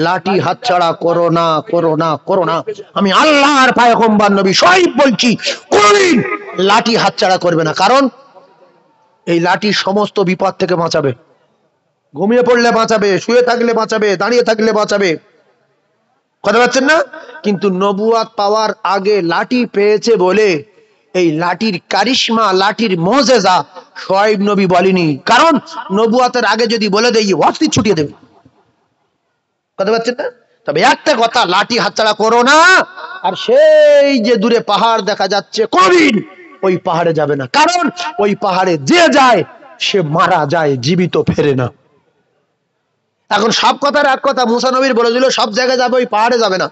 Speaker 1: লাঠি হাতছাড়া করো না, করো না, করো না। আমি আল্লাহর পয়গম্বর নবী সহিব বলছি, কোনদিন লাঠি হাতছাড়া করবে না। কারণ এই লাঠি সমস্ত বিপদ থেকে বাঁচাবে। ঘুমিয়ে পড়লে বাঁচাবে, শুয়ে থাকলে বাঁচাবে, দাঁড়িয়ে থাকলে বাঁচাবে। কথা পাচ্ছেন না? কিন্তু নবুয়াত পাওয়ার আগে লাঠি পেয়েছে বলে এই লাঠির কারিশমা, লাঠির মুজিজা শোয়েব নবী বলেনি। কারণ নবুয়াতের আগে যদি বলে দেয় ওয়াসি ছুটিয়ে দেবে। কথা পাচ্ছেন না? তবে একটা কথা, লাঠি হাতছাড়া করো না। আর সেই যে দূরে পাহাড় দেখা যাচ্ছে, কোনদিন ওই পাহাড়ে যাবে না। কারণ ওই পাহাড়ে যে যায় সে মারা যায়, জীবিত ফেরে না। এখন সব কথার এক কথা, মুসা নবীর বলে দিল সব জায়গায় যাবে, ওই পাহাড়ে যাবে না।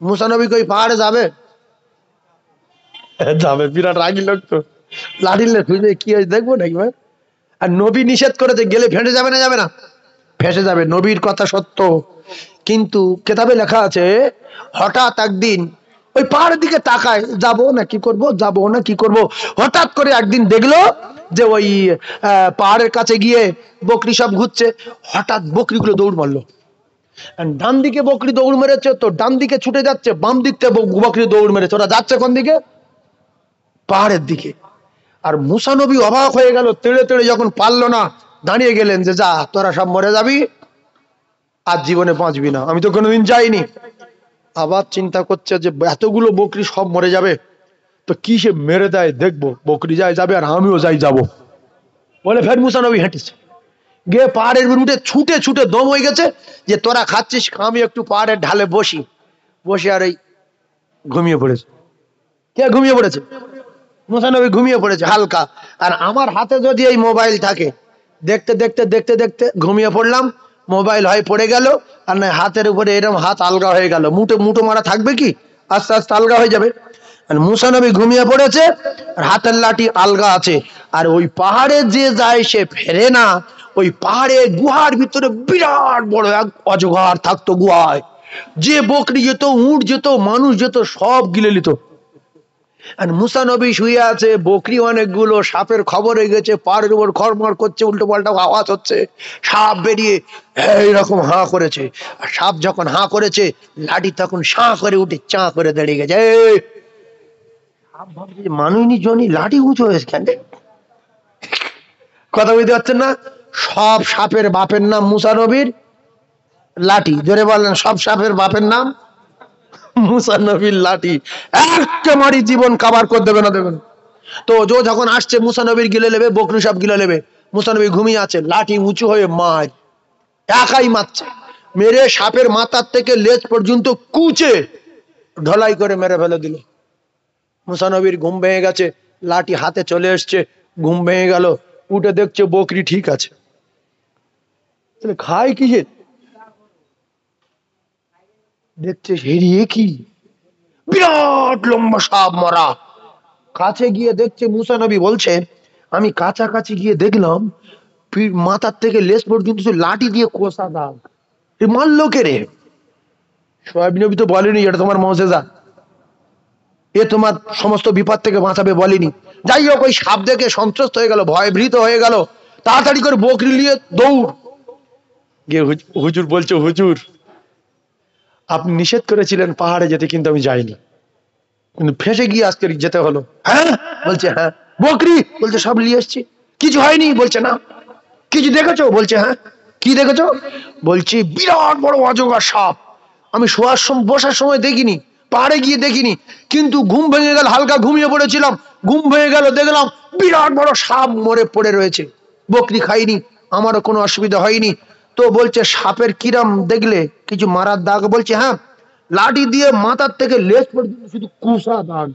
Speaker 1: মুসা নবী কি ওই পাহাড়ে যাবে? যাবে। বিরাট রাগি লোক তো, লাঠি খুঁজে কি হয়েছে দেখবো নাকি ভাই? আর নবী নিষেধ করেছে, গেলে ফেঁসে যাবে না যাবে না? ফেঁসে যাবে। নবীর কথা সত্য, কিন্তু কেতাবে লেখা আছে হঠাৎ একদিন ওই পাহাড়ের দিকে তাকায়, যাবো না কি করব, যাবো না কি করব। হঠাৎ করে একদিন দেখলো যে ওই পাহাড়ের কাছে গিয়ে বকরি সব ঘুরছে। হঠাৎ বকরিগুলো দৌড় মারলো। ডান দিকে বকরি দৌড় মেরেছে তো ডান দিকে ছুটে যাচ্ছে, বাম দিক থেকে বকরি দৌড় মেরেছে। ওরা যাচ্ছে কোন দিকে? পাহাড়ের দিকে। আর মুসা নবী অবাক হয়ে গেল, তেড়ে তেড়ে যখন পারলো না, দাঁড়িয়ে গেলেন যে যা তোরা সব মরে যাবি, আর জীবনে বাঁচবি না। আমি তো কোনোদিন যাইনি। আবার চিন্তা করছে যে এতগুলো বকরি সব মরে যাবে, তো কি সে মেরে দেয় দেখবো, বকরি যায় যাবে আর আমিও যাই যাবো বলে ফের মুসা নবী হেঁটেছে গিয়ে পাহাড়ের উঠে ছুটে ছুটে দম হয়ে গেছে যে তোরা খাচ্ছিস, আমি একটু পাহাড়ের ঢালে বসি। বসে আর এই ঘুমিয়ে পড়েছে। কে ঘুমিয়ে পড়েছে? মুসা নবী ঘুমিয়ে পড়েছে হালকা। আর আমার হাতে যদি এই মোবাইল থাকে, দেখতে দেখতে দেখতে দেখতে ঘুমিয়ে পড়লাম, মোবাইল হয় পড়ে গেল, আর না হাতের উপরে এরকম হাত আলগা হয়ে গেল, মুঠো মুঠো মারা থাকবে কি, আস্তে আস্তে আলগা হয়ে যাবে। আর মুসা নবী ঘুমিয়ে পড়েছে আর হাতের লাঠি আলগা আছে। আর ওই পাহাড়ে যে যায় সে ফেরে না। ওই পাহাড়ে গুহার ভিতরে বিরাট বড় এক অজগর থাকতো গুহায়। যে বকরি যেত, উট যেত, মানুষ যেত, সব গিলে নিত। আর মুসা নবী শুয়ে আছে, বকরি অনেকগুলো, সাপের খবর হয়ে গেছে, পাহাড়ের উপর খড়মড় করছে, উল্টো পাল্টা আওয়াজ হচ্ছে, সাপ বেরিয়ে এইরকম হাঁ করেছে। আর সাপ যখন হাঁ করেছে, লাঠি তখন সাঁ করে উঠে চাঁ করে দাঁড়িয়ে গেছে। সাপ ভাবছে মানুষ জনই লাঠি উঁচু হয়েছে কেন? কথা বুঝতে পারছেন না? সব সাপের বাপের নাম মুসা নবীর লাঠি। জোরে বললেন, সব সাপের বাপের নাম মুসা নবীর লাঠি। একটা মারি জীবন কাবার করে দেবে না, দেবেন। তো যখন আসছে মুসা নবীর গিলে নেবে, বকরি সব গিলে নেবে। মুসা নবী ঘুমিয়ে আছে, লাঠি উঁচু হয়ে মার, একাই মারছে। মেরে সাপের মাথার থেকে লেজ পর্যন্ত কুচে ঢলাই করে মেরে ফেলে দিল। মুসা নবীর ঘুম ভেঙে গেছে, লাঠি হাতে চলে এসছে, ঘুম ভেঙে গেল। উঠে দেখছে বকরি ঠিক আছে। খায় কিসে? দেখছে হেরিয়ে কি বিরাট লম্বা সাপ মরা। কাছে গিয়ে দেখছে, মুসা নবী বলছে আমি কাছাকাছি গিয়ে দেখলাম মাথার থেকে লেজ পর্যন্ত লাঠি দিয়ে কোষা দাগ। মারলো কে রে? শোয়েব নবী তো বলেনি এটা তোমার মুজিজা। এ তোমার সমস্ত বিপদ থেকে বাঁচাবে বলেনি। যাই হোক, ওই সাপ দেখে সন্ত্রস্ত হয়ে গেল, ভয়ভীত হয়ে গেল, তাড়াতাড়ি করে বকরি নিয়ে দৌড় গিয়ে হুজুর বলছে, হুজুর আপনি নিষেধ করেছিলেন পাহাড়ে যেতে, কিন্তু আমি যাইনি, কিন্তু ফেসে গিয়ে আজকে যেতে হলো। হ্যাঁ বলছে, হ্যাঁ। বকরি বলছে, সব নিয়ে এসছি। কিছু হয়নি বলছে, না। কিছু দেখেছো বলছে, হ্যাঁ। কি দেখেছো বলছি, বিরাট বড় অজগর সাপ। আমি শোয়ার সময় বসার সময় দেখিনি, পাহাড়ে গিয়ে দেখিনি, কিন্তু ঘুম ভেঙে গেল, হালকা ঘুমিয়ে পড়েছিলাম, ঘুম ভেঙে গেল, দেখলাম বিরাট বড় সাপ মরে পড়ে রয়েছে। বকরি খাইনি, আমারও কোনো অসুবিধা হয়নি। তো বলছে, সাপের কিরাম দেখলে? কিছু মারার দাগ? বলছে, হ্যাঁ, লাঠি দিয়ে মাথার থেকে লেজ পর্যন্ত শুধু কুসা দাগ।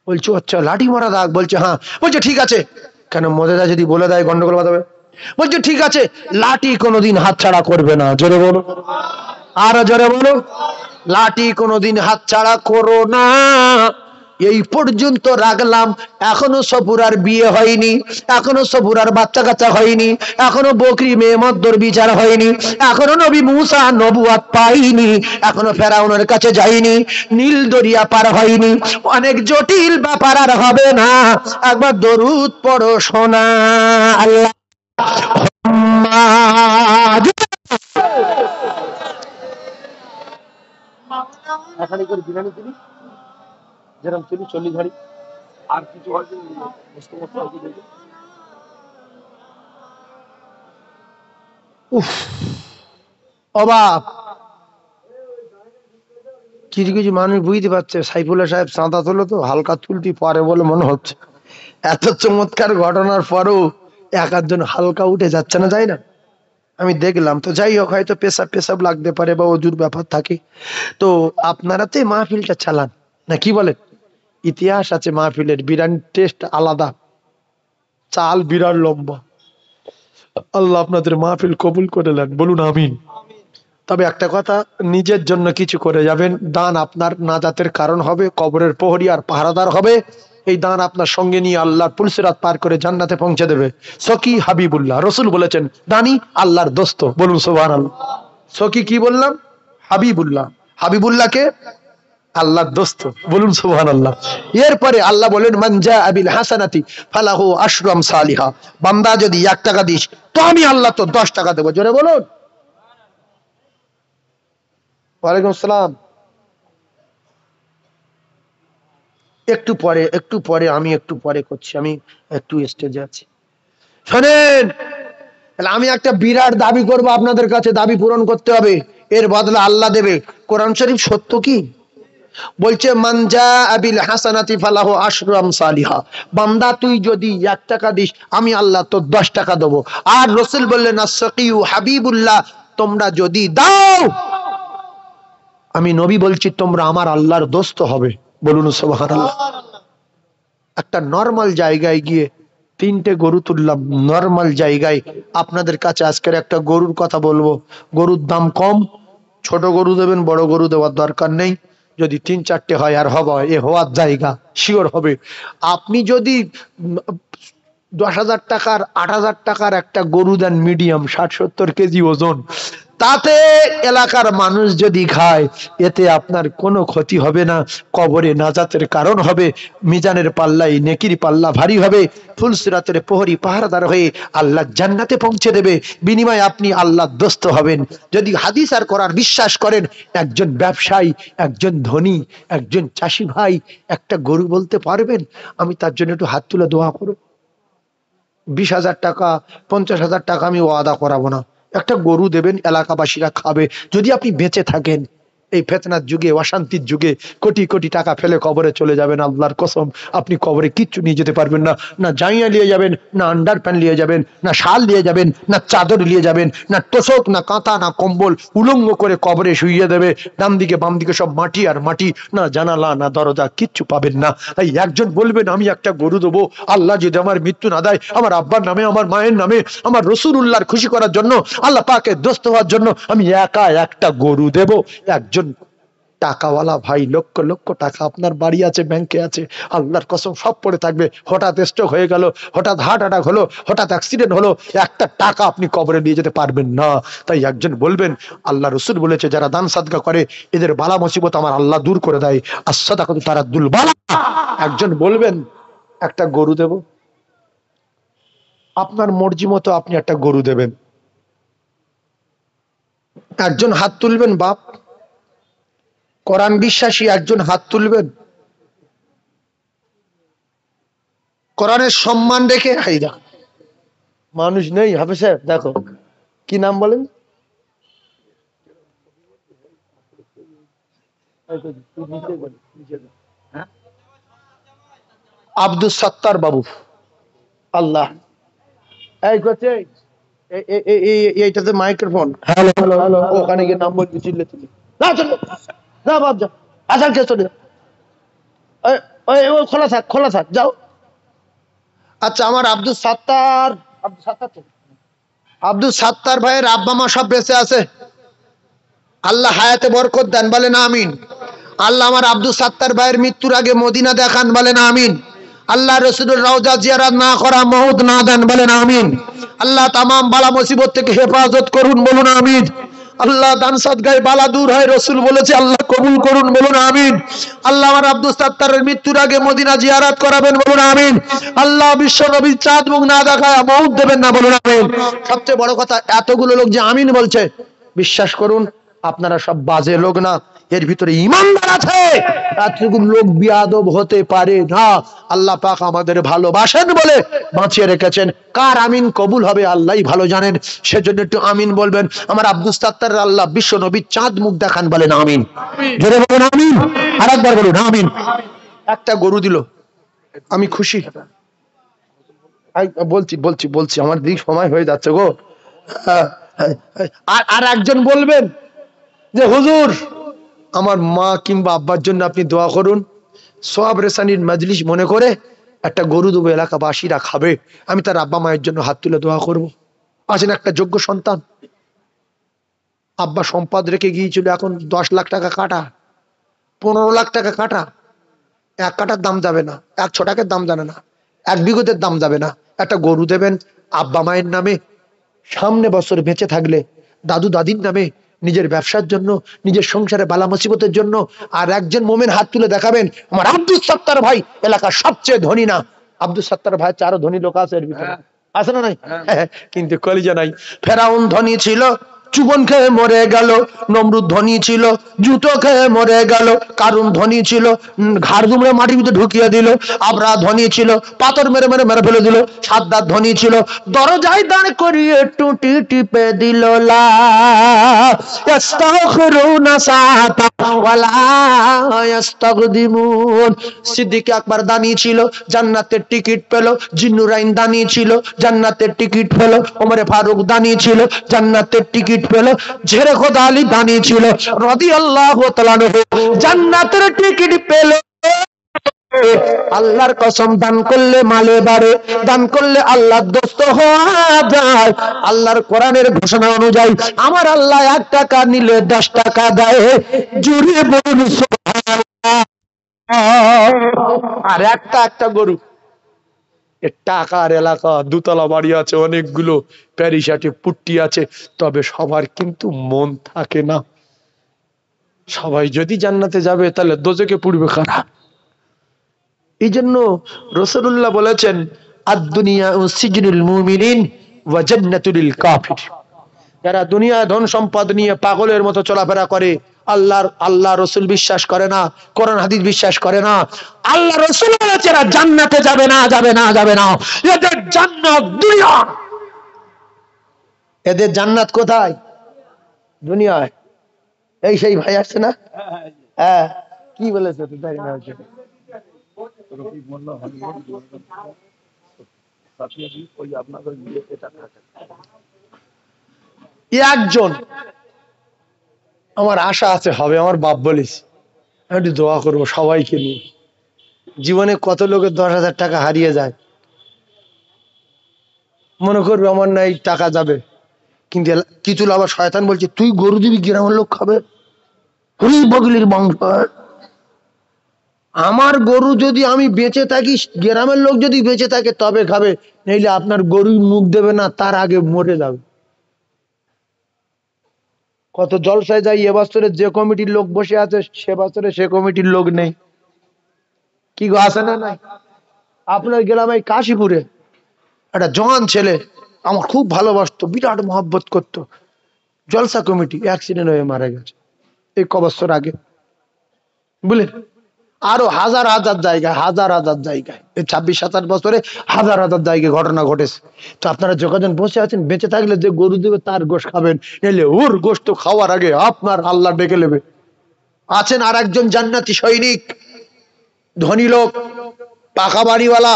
Speaker 1: বলছো, আচ্ছা, লাঠি মারা দাগ? বলছে, হ্যাঁ। বলছে, ঠিক আছে। কেন, মজাদা যদি বলে দেয় গন্ডগোল বাঁধাবে। বলছে, ঠিক আছে, লাঠি কোনোদিন হাতছাড়া করবে না। জোরে বলো, আরো জোরে বলো, লাঠি কোনোদিন হাতছাড়া করো না। এই পর্যন্ত রাখলাম, এখনো সপুরার বিয়ে হয়নি, এখনো সপুরার বাচ্চা কাচ্চা হয়নি, এখনো বকরি মেয়ে মদ্দর বিচার হয়নি, এখনো নবী মুসা নবুয়াত পাইনি, এখনো ফেরাউনের কাছে যাইনি, নীল দরিয়া পার হয়নি, অনেক জটিল ব্যাপার আর হবে না। একবার দরুদ পড়ো সোনা আল্লাহ। এখানে করে বিরিয়ানি তুলি, যেরকম তুলি 40 ঘাড়ি, আর কিছু অবাক। কিছু কিছু মানুষ বুঝতে পারছে সাইফুল্লাহ সাহেব চাঁদা তোলো তো হালকা তুলতে পারে বলে মনে হচ্ছে। এত চমৎকার ঘটনার পরেও এক আধজন হালকা উঠে যাচ্ছে না, যায় না। আমি দেখলাম। তো যাই হোক, হয়তো পেশাব পেশাব লাগতে পারে বা অজুর ব্যাপার থাকে। তো আপনারা তো মাহফিলটা চালান না, কি বলেন? ইতিহাস আছে মাহফিলের, বিরিয়ানি টেস্ট আলাদা, চাল বিরাট লম্বা। আল্লাহ আপনাদের মাহফিল কবুল করে নেন, বলুন আমিন। তবে একটা কথা, নিজের জন্য কিছু করে যাবেন, দান আপনার নাজাতের কারণ হবে, কবরের প্রহরী আর পাহারাদার হবে। এই দান আপনার সঙ্গে নিয়ে আল্লাহর পুলসিরাত পার করে জান্নাতে পৌঁছে দেবে। সকি হাবিবুল্লাহ, রসুল বলেছেন দানি আল্লাহর দোস্ত, বলুন সুবহানাল্লাহ। সকি কি বললাম? হাবিবুল্লাহ। হাবিবুল্লাহকে আল্লাহর দোস্ত, বলুন সুবহানাল্লাহ। এরপরে আল্লাহ বলেন, মান জাআ বিল হাসানাতি ফালাহু আশরু আমসালিহা। বান্দা যদি 1 টাকা দিস, তো আমি আল্লাহ তো 10 টাকা দেবো। জোরে বলুন। ওয়ালাইকুম আসসালাম। একটু পরে আমি একটু পরে করছি, আমি একটু স্টেজে আছি। শোনেন, আমি একটা বিরাট দাবি করব আপনাদের কাছে, দাবি পূরণ করতে হবে, এর বদলে আল্লাহ দেবে। কোরআন শরীফ সত্য কি বলছে? মান জাআ বিল হাসানাতি ফালাহু আশরু আমসালিহা। বান্দা তুই যদি 1 টাকা দিস, আমি আল্লাহ তো 10 টাকা দেবো। আর রাসূল বললেন, আস-সাকিউ হাবিবুল্লাহ, তোমরা যদি দাও, আমি নবী বলছি, তোমরা আমার আল্লাহর দোস্ত হবে, বলুন সুবহানাল্লাহ। একটা নরমাল জায়গায় গিয়ে 3টে গরু তুললাম, নরমাল জায়গায়। আপনাদের কাছে আজকের একটা গরুর কথা বলবো, গরুর দাম কম, ছোট গরু দেবেন, বড় গরু দেওয়ার দরকার নেই। যদি 3-4টে হয় আর হবে, এ হওয়ার জায়গা শিওর হবে। আপনি যদি 10,000 টাকার 8,000 টাকার একটা গরু দেন, মিডিয়াম 60-70 কেজি ওজন, তাতে এলাকার মানুষ যদি খায়, এতে আপনার কোনো ক্ষতি হবে না, কবরে নাজাতের কারণ হবে, মিজানের পাল্লাই নেকির পাল্লা ভারী হবে, ফুলসিরাতের প্রহরী পাহারাদার হয়ে আল্লাহ জান্নাতে পৌঁছে দেবে। বিনিময়ে আপনি আল্লাহর দোস্ত হবেন। যদি হাদিস আর কোরআন বিশ্বাস করেন, একজন ব্যবসায়ী, একজন ধনী, একজন চাষি ভাই একটা গরু বলতে পারবেন, আমি তার জন্য একটু হাত তুলে দোয়া করব? 20,000 টাকা 50,000 টাকা আমি ওয়াদা করাবো না, একটা গরু দেবেন, এলাকাবাসীরা খাবে। যদি আপনি বেঁচে থাকেন, এই ফেতনার যুগে, অশান্তির যুগে কোটি কোটি টাকা ফেলে কবরে চলে যাবেন, আল্লাহর কসম আপনি কবরে কিচ্ছু নিয়ে যেতে পারবেন না। না জাইয়া নিয়ে যাবেন, না আন্ডার প্যান্ট নিয়ে যাবেন, না শাল নিয়ে যাবেন, না চাদর নিয়ে যাবেন, না তোষক, না কাঁথা, না কম্বল। উলঙ্গ করে কবরে শুইয়ে দেবে, ডান দিকে বাম দিকে সব মাটি আর মাটি, না জানালা না দরজা, কিচ্ছু পাবেন না। তাই একজন বলবেন আমি একটা গরু দেবো, আল্লাহ যদি আমার মৃত্যু না দেয়, আমার আব্বার নামে, আমার মায়ের নামে, আমার রাসূলুল্লাহর খুশি করার জন্য, আল্লাহ পাকের দোস্ত হওয়ার জন্য আমি একা একটা গরু দেব। একজন টাকাওয়ালা ভাই, লক্ষ লক্ষ টাকা আপনার বাড়ি আছে, ব্যাংকে আছে, আল্লাহর কসম সব পড়ে থাকবে। হঠাৎ স্ট্রোক হয়ে গেল, হঠাৎ হার্ট অ্যাটাক হলো, হঠাৎ অ্যাক্সিডেন্ট হলো, একটা টাকা আপনি কবরে নিয়ে যেতে পারবেন না। তাই একজন বলবেন, আল্লাহ রসুল বলেছে যারা দান সাদকা করে এদের বালা মুসিবত আমার আল্লাহ দূর করে দেয়। as-সাদাকাতু তারাদ্দুল বালা। একজন বলবেন একটা গরু দেব, আপনার মর্জি মতো আপনি একটা গরু দেবেন। একজন হাত তুলবেন, বাপ কোরআন বিশ্বাসী একজন হাত তুলবেন, কোরআনের সম্মান রেখে। হাইদা মানুষ নেই হাফেজ সাহেব, দেখো কি নাম বলেন? আব্দুল সত্তার বাবু। আল্লাহ এই করছে এইটাতে মাইক্রোফোন। হ্যালো হ্যালো, ওখানে গিয়ে নাম বলবি, চিল্লে চিল্লে না, চলো না বাপ, যা আসার কে চলে, ওই খোলা থাক, খোলা থাক, যাও। আচ্ছা, আমার আব্দুল সাত্তার, আব্দুল সাত্তার ভাইয়ের আব্বা মা সব বেঁচে আছে, আল্লাহ হায়াতে বরকত দেন, বলেন আমিন। আল্লাহ আমার আব্দুল সাত্তার ভাইয়ের মৃত্যুর আগে মদিনা দেখান, বলেন আমিন। আল্লাহ রসুলের রওজা জিয়ারত না করা মওত না দেন, বলেন আমিন। আল্লাহ তামাম বালা মুসিবত থেকে হেফাজত করুন, বলুন আমিন। আল্লাহ দান সাদগায় বালা দূর হয়, রসুল বলেছে, আল্লাহ কবুল করুন, বলুন আমিন। আল্লাহ আমার আব্দুল সাত্তারের মৃত্যুর আগে মদিনা জিয়ারত করাবেন, বলুন আমিন। আল্লাহ বিশ্ব নবীর চাঁদ মুখ না দেখায় মওত দেবেন না, বলুন আমিন। সবচেয়ে বড় কথা, এতগুলো লোক যে আমিন বলছে, বিশ্বাস করুন আপনারা সব বাজে লোক না, এর ভিতরে ঈমানদার আছে। এতটুকু লোক বিয়াদব হতে পারে না। আল্লাহ পাক আমাদের ভালোবাসেন বলে বাঁচিয়ে রেখেছেন। কার আমিন কবুল হবে আল্লাহই ভালো জানেন, সেজন্য একটু আমিন বলবেন। আমার আব্দুল সাত্তার আল্লাহ বিশ্ব নবীর চাঁদ মুখ দেখান, বলেন আমিন। জোরে বলুন আমিন, আরেকবার বলুন আমিন। একটা গরু দিল, আমি খুশি। বলছি বলছি বলছি আমার দিক সময় হয়ে যাচ্ছে গো। আর একজন বলবেন যে হুজুর আমার মা কিংবা আব্বার জন্য আপনি দোয়া করুন, সওয়াব রেসানির মজলিস মনে করে একটা গরু দেবো, এলাকাবাসীরা খাবে, আমি তার আব্বা মায়ের জন্য হাত তুলে দোয়া করব। আছেন একটা যোগ্য সন্তান, আব্বা সম্পদ রেখে গিয়েছিল, এখন 10 লাখ টাকা কাটা, 15 লাখ টাকা কাটা, 1 কাটার দাম যাবে না, 1 ছটাকের দাম জানে না, 1 বিঘতের দাম যাবে না। একটা গরু দেবেন আব্বা মায়ের নামে, সামনে বছর বেঁচে থাকলে দাদু দাদির নামে, নিজের ব্যবসার জন্য, নিজের সংসারে বালা মুসিবতের জন্য। আর একজন মোমেন হাত তুলে দেখাবেন, আমার আব্দুল সাত্তার ভাই এলাকার সবচেয়ে ধনী না, আব্দুল সাত্তার ভাই আরো ধনী লোক আছে এর ভিতরে, আছে না নাই? কিন্তু কলিজা নাই। ফেরাউন ধনী ছিল, চুবন খেয়ে মরে গেল। নমরুদ ধনী ছিল, জুতো খেয়ে মরে গেল। কারুন ধনী ছিল, ঘাড় দুমড়ে মাটির ভিতরে ঢুকিয়ে দিল। আবরা ধনী ছিল, পাথর মেরে মেরে মেরে ফেলে দিল। সাদ্দাত ধনী ছিল, দরজায় দাঁড় করিয়ে টুটি টিপে দিল। লা ইস্তাগফিরুনা সাআতা ওয়ালা ইস্তাগদিমুন। সিদ্দিক আকবর দানি ছিল, জান্নাতের টিকিট পেল। জিন্নুরাইন দানি ছিল, জান্নাতের টিকিট পেল। ওমরে ফারুক দানি ছিল, জান্নাতের টিকিট পেল। ঝেরে খোদা আলী দানি ছিল, রাদিয়াল্লাহু তাআলা আনহু জান্নাতের টিকিট পেল। আল্লাহর কসম, দান করলে মালে বাড়ে, দান করলে আল্লাহর দোস্ত হওয়া যায়। আল্লাহর কোরআনের ঘোষণা অনুযায়ী আমার আল্লাহ 1 টাকা নিলে 10 টাকা দেয়। জুড়ে বলুন সুবহানাল্লাহ। আর একটা গরু, টাকার এলাকা, দুতলা বাড়ি আছে, অনেকগুলো প্যারিসাটে পুট্টি আছে, তবে সবার কিন্তু মন থাকে না। সবাই যদি জান্নাতে যাবে তাহলে দোজখে পুড়বে কারা? এই জন্য রাসূলুল্লাহ বলেছেন, আদ-দুনিয়া সিজনুল মুমিনিন ওয়া জান্নাতুল কাফির। যারা দুনিয়া ধন সম্পদ নিয়ে পাগলের মতো চলাফেরা করে, আল্লাহ রসুল বিশ্বাস করে না, কোরআন হাদিস বিশ্বাস করে না, আল্লাহ রসুল বলেছে এরা জান্নাতে যাবে না, যাবে না, যাবে না। এদের জান্নাত দুনিয়া। এদের জান্নাত কোথায়? দুনিয়ায়। এই সেই ভাই আসছে না? হ্যাঁ, কি বলেছে? একজন আমার আশা আছে হবে, আমার বাপ বলিস, একটু দোয়া করবো সবাইকে নিয়ে। জীবনে কত লোকের 10,000 টাকা হারিয়ে যায়, মনে করবে আমার নাই টাকা যাবে, কিন্তু কিছু আবার শয়তান বলছে তুই গরু দিবি, গ্রামের লোক খাবে। ওই বগলির বংশ। আমার গরু যদি আমি বেঁচে থাকি, গ্রামের লোক যদি বেঁচে থাকে তবে খাবে, নইলে আপনার গরুই মুখ দেবে না, তার আগে মরে যাবে। কত জলসায় যাই, এবছরে যে কমিটির লোক বসে আছে সে বছরে সে কমিটির লোক নেই। কি গো, আছে না নাই? আপনার গ্রামে কাশীপুরে একটা জওয়ান ছেলে আমার খুব ভালোবাসতো, বিরাট মহব্বত করতো, জলসা কমিটি, অ্যাক্সিডেন্ট হয়ে মারা গেছে এই কবছর আগে, বুঝলেন? আরো হাজার হাজার জায়গায়, হাজার হাজার জায়গায় এই 26-27 বছরে হাজার হাজার জায়গায় ঘটনা ঘটেছে। তো আপনারা যখন বসে আছেন, বেঁচে থাকলে যে গরু দেবে তার গোশ খাবেন, এলে ওর গোশত খাওয়ার আগে আপনার আল্লাহ ডেকে নেবে। আছেন আর একজন জান্নাতি সৈনিক, ধনী লোক, পাকা বাড়িওয়ালা,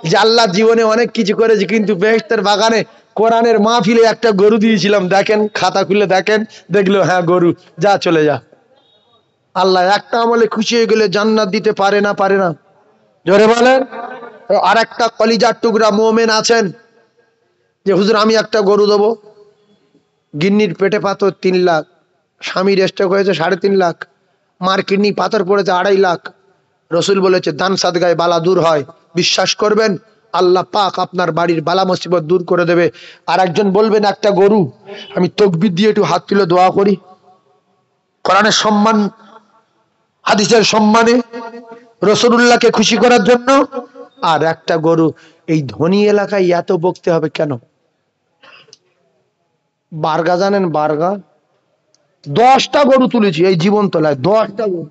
Speaker 1: যে আল্লাহ জীবনে অনেক কিছু করেছে, কিন্তু বেহেশতের বাগানে কোরআনের মাহফিলে একটা গরু দিয়েছিলাম, দেখেন খাতা খুলে দেখেন, দেখলো হ্যাঁ গরু, যা চলে যা। আল্লাহ একটা আমলে খুশি হয়ে গেলে জান্নাত দিতে পারে না, পারে না? জোরে বলেন। আর একটা কলিজার টুকরা মোমেন আছেন যে হুজুর আমি একটা গরু দেবো, গিন্নির পেটে পাথর 3 লাখ, স্বামীর স্ট্রোক হয়েছে 3.5 লাখ, মার কিডনি পাথর পড়েছে 2.5 লাখ। রসুল বলেছে দান সাদগায় বালা দূর হয়। বিশ্বাস করবেন আল্লাহ পাক আপনার বাড়ির বালা মুসিবত দূর করে দেবে। আর একজন বলবেন একটা গরু, আমি তকবির দিয়ে একটু হাত তুলে দোয়া করি কোরআনের সম্মান, হাদিসের সম্মানে, রসুলুল্লাহকে খুশি করার জন্য। আর একটা গরু, এই ধনী এলাকায় এত বকতে হবে কেন? বারগা জানেন? বারগা 10টা গরু তুলেছি এই জীবন তলায়, 10টা গরু।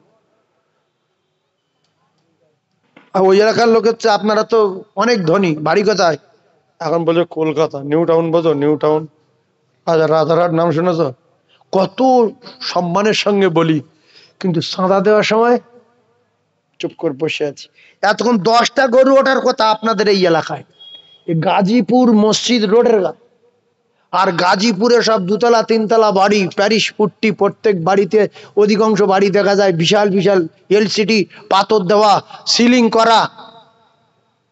Speaker 1: আর ওই এলাকার লোকের চেয়ে আপনারা তো অনেক ধনী। বাড়ি কোথায়? এখন বলছে কলকাতা, নিউ টাউন। বোঝো নিউ টাউন? আচ্ছা, রাজারহাট নাম শুনেছ? কত সম্মানের সঙ্গে বলি, কিন্তু চাঁদা দেওয়ার সময় চুপ করে বসে আছি। এতক্ষণ 10টা গরু ওঠার কথা আপনাদের এই এলাকায়, এই গাজীপুর মসজিদ রোডের গা। আর গাজীপুরে সব 2তলা 3তলা বাড়ি, প্যারিস পুট্টি, প্রত্যেক বাড়িতে অধিকাংশ বাড়ি দেখা যায় বিশাল বিশাল এলসিডি পাথর দেওয়া, সিলিং করা।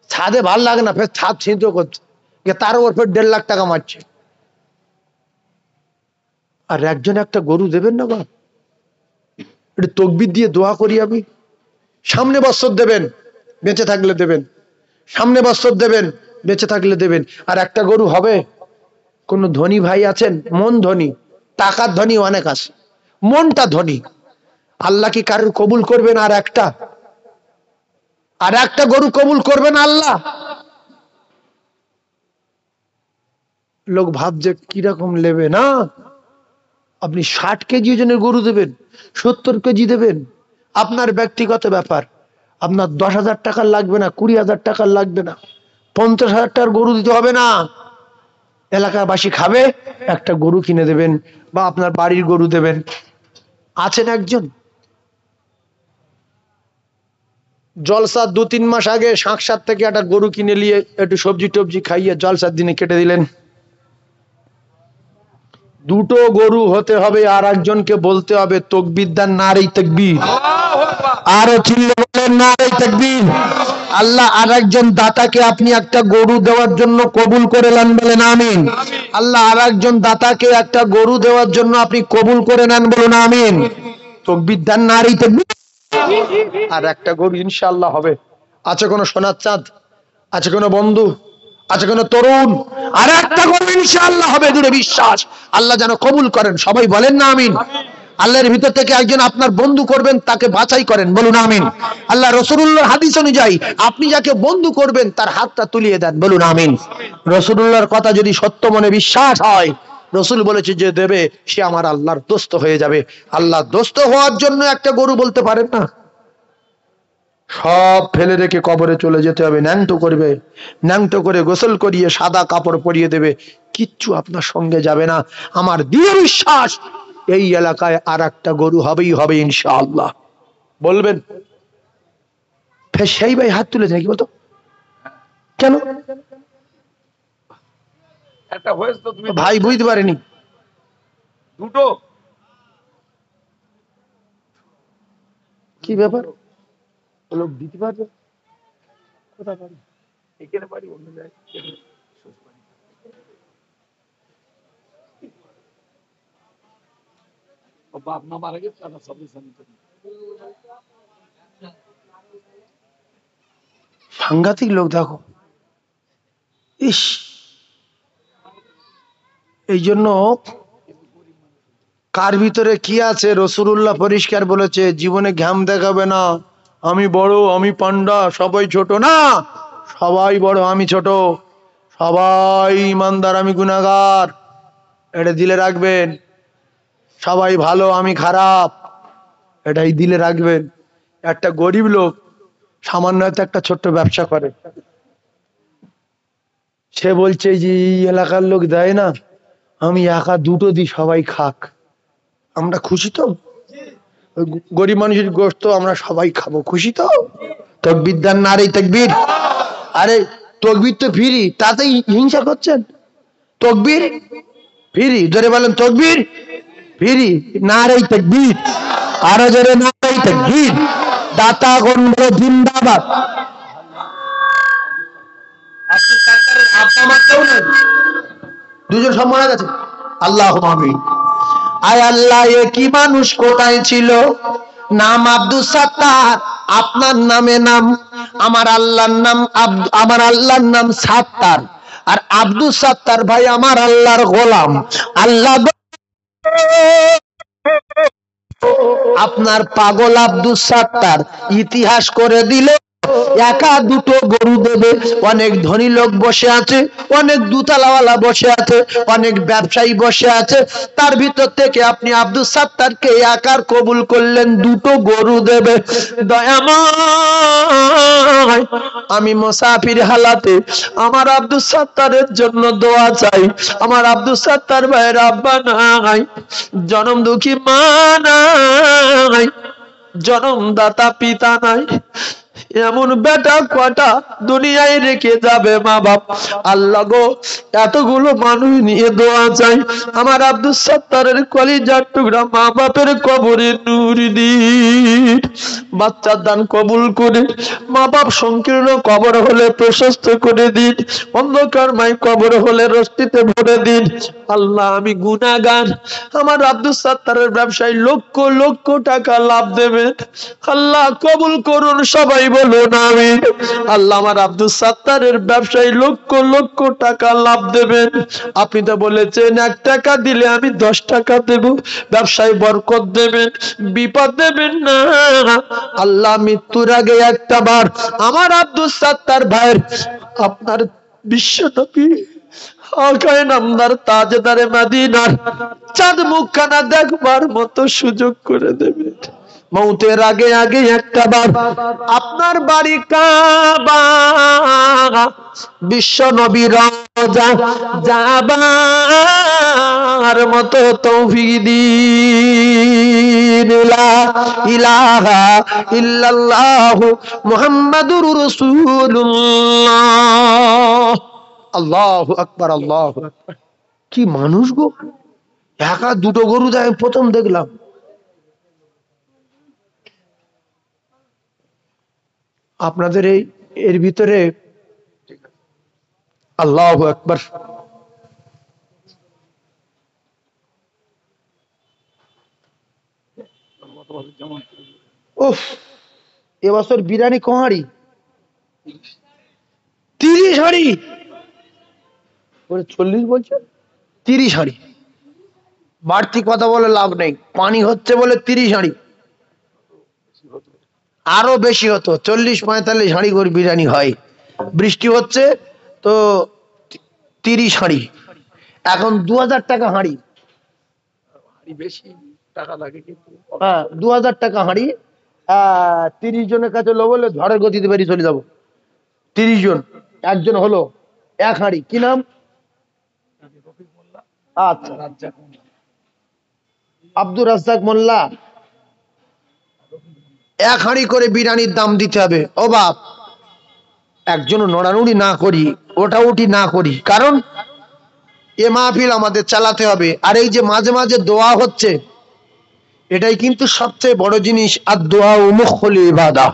Speaker 1: ছাদে ভাল লাগে না, ফের ছাদ ছিদ্র করছে, তার উপর ফের 1.5 লাখ টাকা মারছে। আর একজন একটা গরু দেবেন না বাপ, এটা তকবির দিয়ে দোয়া করি আমি। সামনে বছর দেবেন, বেঁচে থাকলে দেবেন, সামনে বছর দেবেন, বেঁচে থাকলে দেবেন। আর একটা গরু হবে। কোন ধনী ভাই আছেন, মন ধনী, টাকার ধনী অনেক আছে, মনটা ধনী, আল্লাহ কি কারোর কবুল করবেন? আর একটা গরু কবুল করবেন আল্লাহ? লোক ভাবছে কিরকম নেবে না। আপনি 60 কেজি ওজনের গরু দেবেন, 70 কেজি দেবেন, আপনার ব্যক্তিগত ব্যাপার। আপনার 10,000 টাকার লাগবে না, 20,000 টাকার লাগবে না, 50,000 টাকার গরু দিতে হবে না। এলাকাবাসী খাবে, একটা গরু কিনে দেবেন, বা আপনার বাড়ির গরু দেবেন। আছেন একজন, জলসার 2-3 মাস আগে শাঁকসার থেকে একটা গরু কিনে নিয়ে একটু সবজি টবজি খাইয়ে জলসার দিনে কেটে দিলেন। দুটো গরু হতে হবে, আর একজনকে বলতে হবে তকবীর দেন, নারে তাকবীর। আরো চিল্লে বলেন নারে তাকবীর। আল্লাহ আর একজন দাতাকে আপনি একটা গরু দেওয়ার জন্য কবুল করে নেন, বলেন আমিন। আল্লাহ আর একজন দাতাকে একটা গরু দেওয়ার জন্য আপনি কবুল করে নেন, বলুন আমিন। তকবীর দেন, নারে তাকবীর। আর একটা গরু ইনশাআল্লাহ হবে। আছে কোনো সোনার চাঁদ? আছে কোনো বন্ধু? আছে কোনো তরুণ? আর একটা গরু ইনশাআল্লাহ হবে, দূরে বিশ্বাস। আল্লাহ যেন কবুল করেন, সবাই বলেন না আমিন। আল্লাহর ভিতর থেকে একজন আপনার বন্ধু করবেন, তাকে বাছাই করেন, বলুন আমিন। আল্লাহ রাসূলুল্লাহর হাদিস অনুযায়ী আপনি যাকে বন্ধু করবেন তার হাতটা তুলিয়ে দেন, বলুন আমিন। রাসূলুল্লাহর কথা যদি সত্য মনে বিশ্বাস হয়, রসুল বলেছে যে দেবে সে আমার আল্লাহর দোস্ত হয়ে যাবে। আল্লাহর দোস্ত হওয়ার জন্য একটা গরু বলতে পারেন না? সব ফেলে রেখে কবরে চলে যেতে হবে, ন্যাংটো করবে, ন্যাংটো করে গোসল করিয়ে সাদা কাপড় পরিয়ে দেবে, কিচ্ছু আপনার সঙ্গে যাবে না। আমার দৃঢ় বিশ্বাস এই এলাকায় আর একটা গরু হবেই হবে ইনশাআল্লাহ। বলবেন? ফের সেই ভাই হাত তুলেছে নাকি বলতো? কেন?
Speaker 2: একটা হয়েছে তো, তুমি
Speaker 1: ভাই বুঝতে পারেনি।
Speaker 2: দুটো
Speaker 1: কি ব্যাপার? লোক দিতে পারবে? কোথায় পারবে?
Speaker 2: এখানে পারি, অন্য জায়গায় ও বাপ মা মারা গেছে না সব জানি।
Speaker 1: সাংঘাতিক লোক দেখো। ইস, এই জন্য কার ভিতরে কি আছে রাসূলুল্লাহ পরিষ্কার বলেছে, জীবনে ঘাম দেখাবে না আমি বড় আমি পান্ডা সবাই ছোট না, সবাই বড় আমি ছোট, সবাই ইমানদার আমি গুনাহগার, এটা দিলে রাখবেন। সবাই ভালো আমি খারাপ, এটাই দিলে রাখবেন। একটা গরিব লোক সামান্য হয়তো একটা ছোট্ট ব্যবসা করে, সে বলছে যে এই এলাকার লোক দেয় না, আমি একা দুটো দিই সবাই খাক, আমরা খুশি তো? ওই গরিব মানুষের গোশত আমরা সবাই খাবো, খুশি তো? তকবীর দেন না? আরে তকবীর, আরে তকবীর তো ফ্রি, তাতেই হিংসা করছেন। তকবীর ফ্রি, জোরে বলেন তকবীর ফ্রি, নারে তকবীর, আরো জোরে নারে তকবীর। দাতা গন্ধ জিন্দাবাদ। আপনি সরকারের আব্বা মা কেউ নেই, দুজন সব মারা গেছে। আল্লাহ আমিন। আয় আল্লাহ, এ কি মানুষ কোথায় ছিল? নাম আব্দুল সাত্তার, আপনার নামে নাম, আমার আল্লাহর নাম আমার আল্লাহর নাম সাত্তার, আর আব্দুল সাত্তার ভাই আমার আল্লাহর গোলাম। আল্লাহ আপনার পাগল আব্দুল সাত্তার ইতিহাস করে দিলে একা দুটো গরু দেবে। অনেক ধনী লোক বসে আছে, অনেক দুতলাওয়ালা বসে আছে, অনেক ব্যবসায়ী বসে আছে, তার ভিতর থেকে আপনি আব্দুল সাত্তারকে একার কবুল করলেন, দুটো গরু দেবে। দয়াময়, আমি মুসাফির হালাতে আমার আব্দুল সাত্তারের জন্য দোয়া চাই। আমার আব্দুল সাত্তার ভাইয়ের আব্বা নাই, জনম দুঃখী মা নাই, জনমদাতা পিতা নাই, এমন বেটা কটা দুনিয়ায় রেখে যাবে মা বাপ। আল্লাহ গো, এতগুলো মানুষ নিয়ে দোয়া চাই, আমার আব্দুল সাত্তারের কলিজার টুকরা মা বাপের কবরে নূর দিন, বাচ্চার দান কবুল করে, মা বাপ সংকীর্ণ কবর হলে প্রশস্ত করে দিন, অন্ধকারময় কবর হলে রশ্মিতে ভরে দিন। আল্লাহ আমি গুনাহগার, আমার আব্দুল সাত্তারের ব্যবসায় লক্ষ লক্ষ টাকা লাভ দেবেন, আল্লাহ কবুল করুন, সবাই বলুন আমিন। আল্লাহ আমার আব্দুল সাত্তারের ব্যবসায় লক্ষ লক্ষ টাকা লাভ দেবেন, আপনি তো বলেছেন 1 টাকা দিলে আমি 10 টাকা দেব, ব্যবসায় বরকত দেবেন, বিপদ দেবেন না। আল্লাহ মৃত্যুর আগে একটা বার আমার আব্দুল সাত্তার ভাইয়ের আপনার বিশ্ব নবী আকায়ে নামদার তাজদারে মদিনার চাঁদ মুখখানা দেখবার মতো সুযোগ করে দেবেন। মৌতের আগে আগে একটা বার আপনার বাড়ি কাবা, বিশ্ব নবী রওজা যাবার মতো তৌফিক দিন। লা ইলাহা ইল্লাল্লাহু মুহাম্মাদুর রাসূলুল্লাহ। আল্লাহু আকবার, আল্লাহু আকবার। কি মানুষ গো, একা দুটো গরু দেয়, প্রথম দেখলাম। আপনাদের এর ভিতরে আল্লাহু আকবার। উফ, এবছর বিরিয়ানি কহাড়ি 30 হাঁড়ি, 40 বলছে, 30 হাঁড়ি। বাড়তি কথা বলে লাভ নেই, পানি হচ্ছে বলে 30 হাঁড়ি, আরো বেশি হতো, 40-45 হাঁড়ি করে বিরিয়ানি হয়। বৃষ্টি হচ্ছে তো 30 হাঁড়ি, এখন 2000 টাকা হাঁড়ি।
Speaker 2: বেশি টাকা লাগে কিন্তু,
Speaker 1: হ্যাঁ 2000 টাকা হাঁড়ি। 30 জনের কাছে লো বলে ঝড়ের গতিতে বেরিয়ে চলে যাবো। 30 জন, একজন হলো 1 হাঁড়ি। কি নাম? আচ্ছা, আব্দুর রাজ্জাক মোল্লা। 1 হাঁড়ি করে বিরিয়ানির দাম দিতে হবে। ও বাপ, একজনও নড়ানুড়ি না করি, ওঠাউঠি না করি, কারণ এ মাহফিল আমাদের চালাতে হবে। আর এই যে মাঝে মাঝে দোয়া হচ্ছে, এটাই কিন্তু সবচেয়ে বড় জিনিস। আর দোয়া মুখল ইবাদা,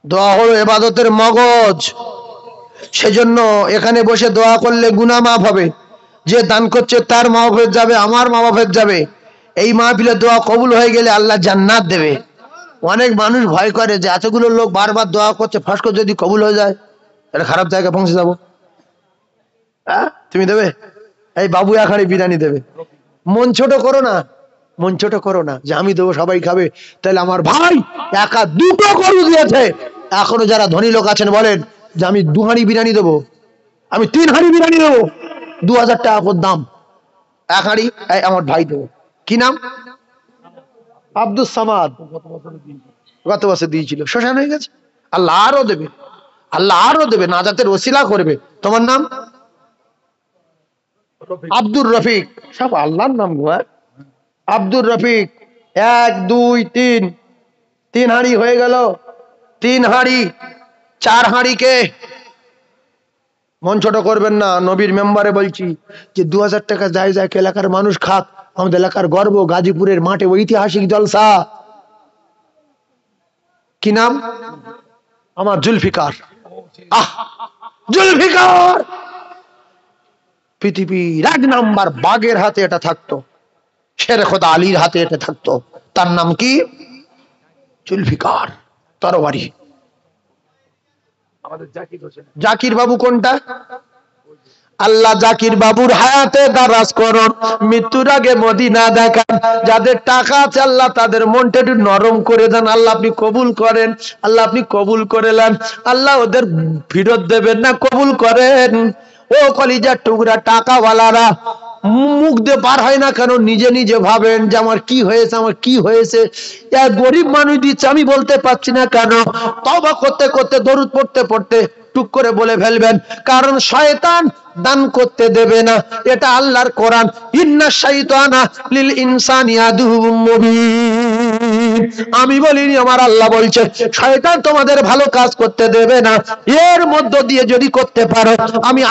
Speaker 1: দোয়া হলো ইবাদতের মগজ। সেজন্য এখানে বসে দোয়া করলে গুনাহ মাফ হবে, যে দান করছে তার মা বাপের যাবে, আমার মা বাপের যাবে। এই মাহফিলে দোয়া কবুল হয়ে গেলে আল্লাহ জান্নাত দেবে। অনেক মানুষ ভয় করে যে এতগুলো লোক বারবার দোয়া করছে, ফাঁস করে যদি কবুল হয়ে যায় তাহলে খারাপ জায়গায় পৌঁছে যাবো। হ্যাঁ, তুমি দেবে? এই বাবু এক হাঁড়ি বিরিয়ানি দেবে। মন ছোট করো না, মন ছোট করো না যে আমি দেবো সবাই খাবে। তাহলে আমার ভাই একা দুটো গরু দিয়েছে, এখনো যারা ধনী লোক আছেন বলেন যে আমি 2 হাঁড়ি বিরিয়ানি দেবো, আমি 3 হাঁড়ি বিরিয়ানি দেবো, 2000 টাকা করে দাম, 1 হাঁড়ি আমার ভাই দেবো। কি নাম? আব্দুল সামাদ। গত বছর দিয়েছিল, শ্মশান হয়ে গেছে। আল্লাহ আরো দেবে, আল্লাহ আরো দেবে, নাজাতের ওসিলা করবে। তোমার নাম? আব্দুর রফিক। সব আল্লাহর নাম গো। আব্দুর রফিক। 1 2 3 3 হাঁড়ি হয়ে গেল। 3 হাঁড়ি, 4 হাঁড়িকে মন ছোট করবেন না। নবীর মেম্বারে বলছি যে 2000 টাকা যায় যায় এলাকার মানুষ খাক, আমাদের এলাকার গর্ব। গাজীপুরের মাঠে ঐতিহাসিক জলসা। কি নাম? আমার জুলফিকার। আহ, জুলফিকার পৃথিবীর 1 নাম্বার। বাগের হাতে এটা থাকতো, শের খোদা আলীর হাতে এটা থাকতো। তার নাম কি? জুলফিকার তরবারি।
Speaker 2: আমাদের জাকির হোসেন।
Speaker 1: জাকির বাবু কোনটা? আল্লাহ জাকির বাবুর হায়াতে দারাজ করুন, মৃত্যুর আগে মদিনা দেখান। যাদের টাকা আছে আল্লাহ তাদের মনটা একটু নরম করে দেন। আল্লাহ আপনি কবুল করেন, আল্লাহ আপনি কবুল করে নেন। আল্লাহ ওদের ফেরত দেবেন না, কবুল করেন। ও কলিজার টুকরা টাকাওয়ালারা, মুখ দিয়ে বার হয় না কেন? নিজে নিজে ভাবেন যে আমার কি হয়েছে, আমার কি হয়েছে। গরিব মানুষ দিচ্ছে, আমি বলতে পারছি না কেন? তওবা করতে করতে, দরুদ পড়তে পড়তে টুক করে বলে ফেলবেন, কারণ শয়তান দান করতে দেবে না। এটা আল্লাহর কোরআন। ইন্নাশ শাইতানা লিল ইনসানি আদুউম মুবিন। আমি বলিনি, আমার আল্লাহ বলছে শয়তান তোমাদের ভালো কাজ করতে দেবে না। এর মধ্য দিয়ে যদি করতে পারো, আমি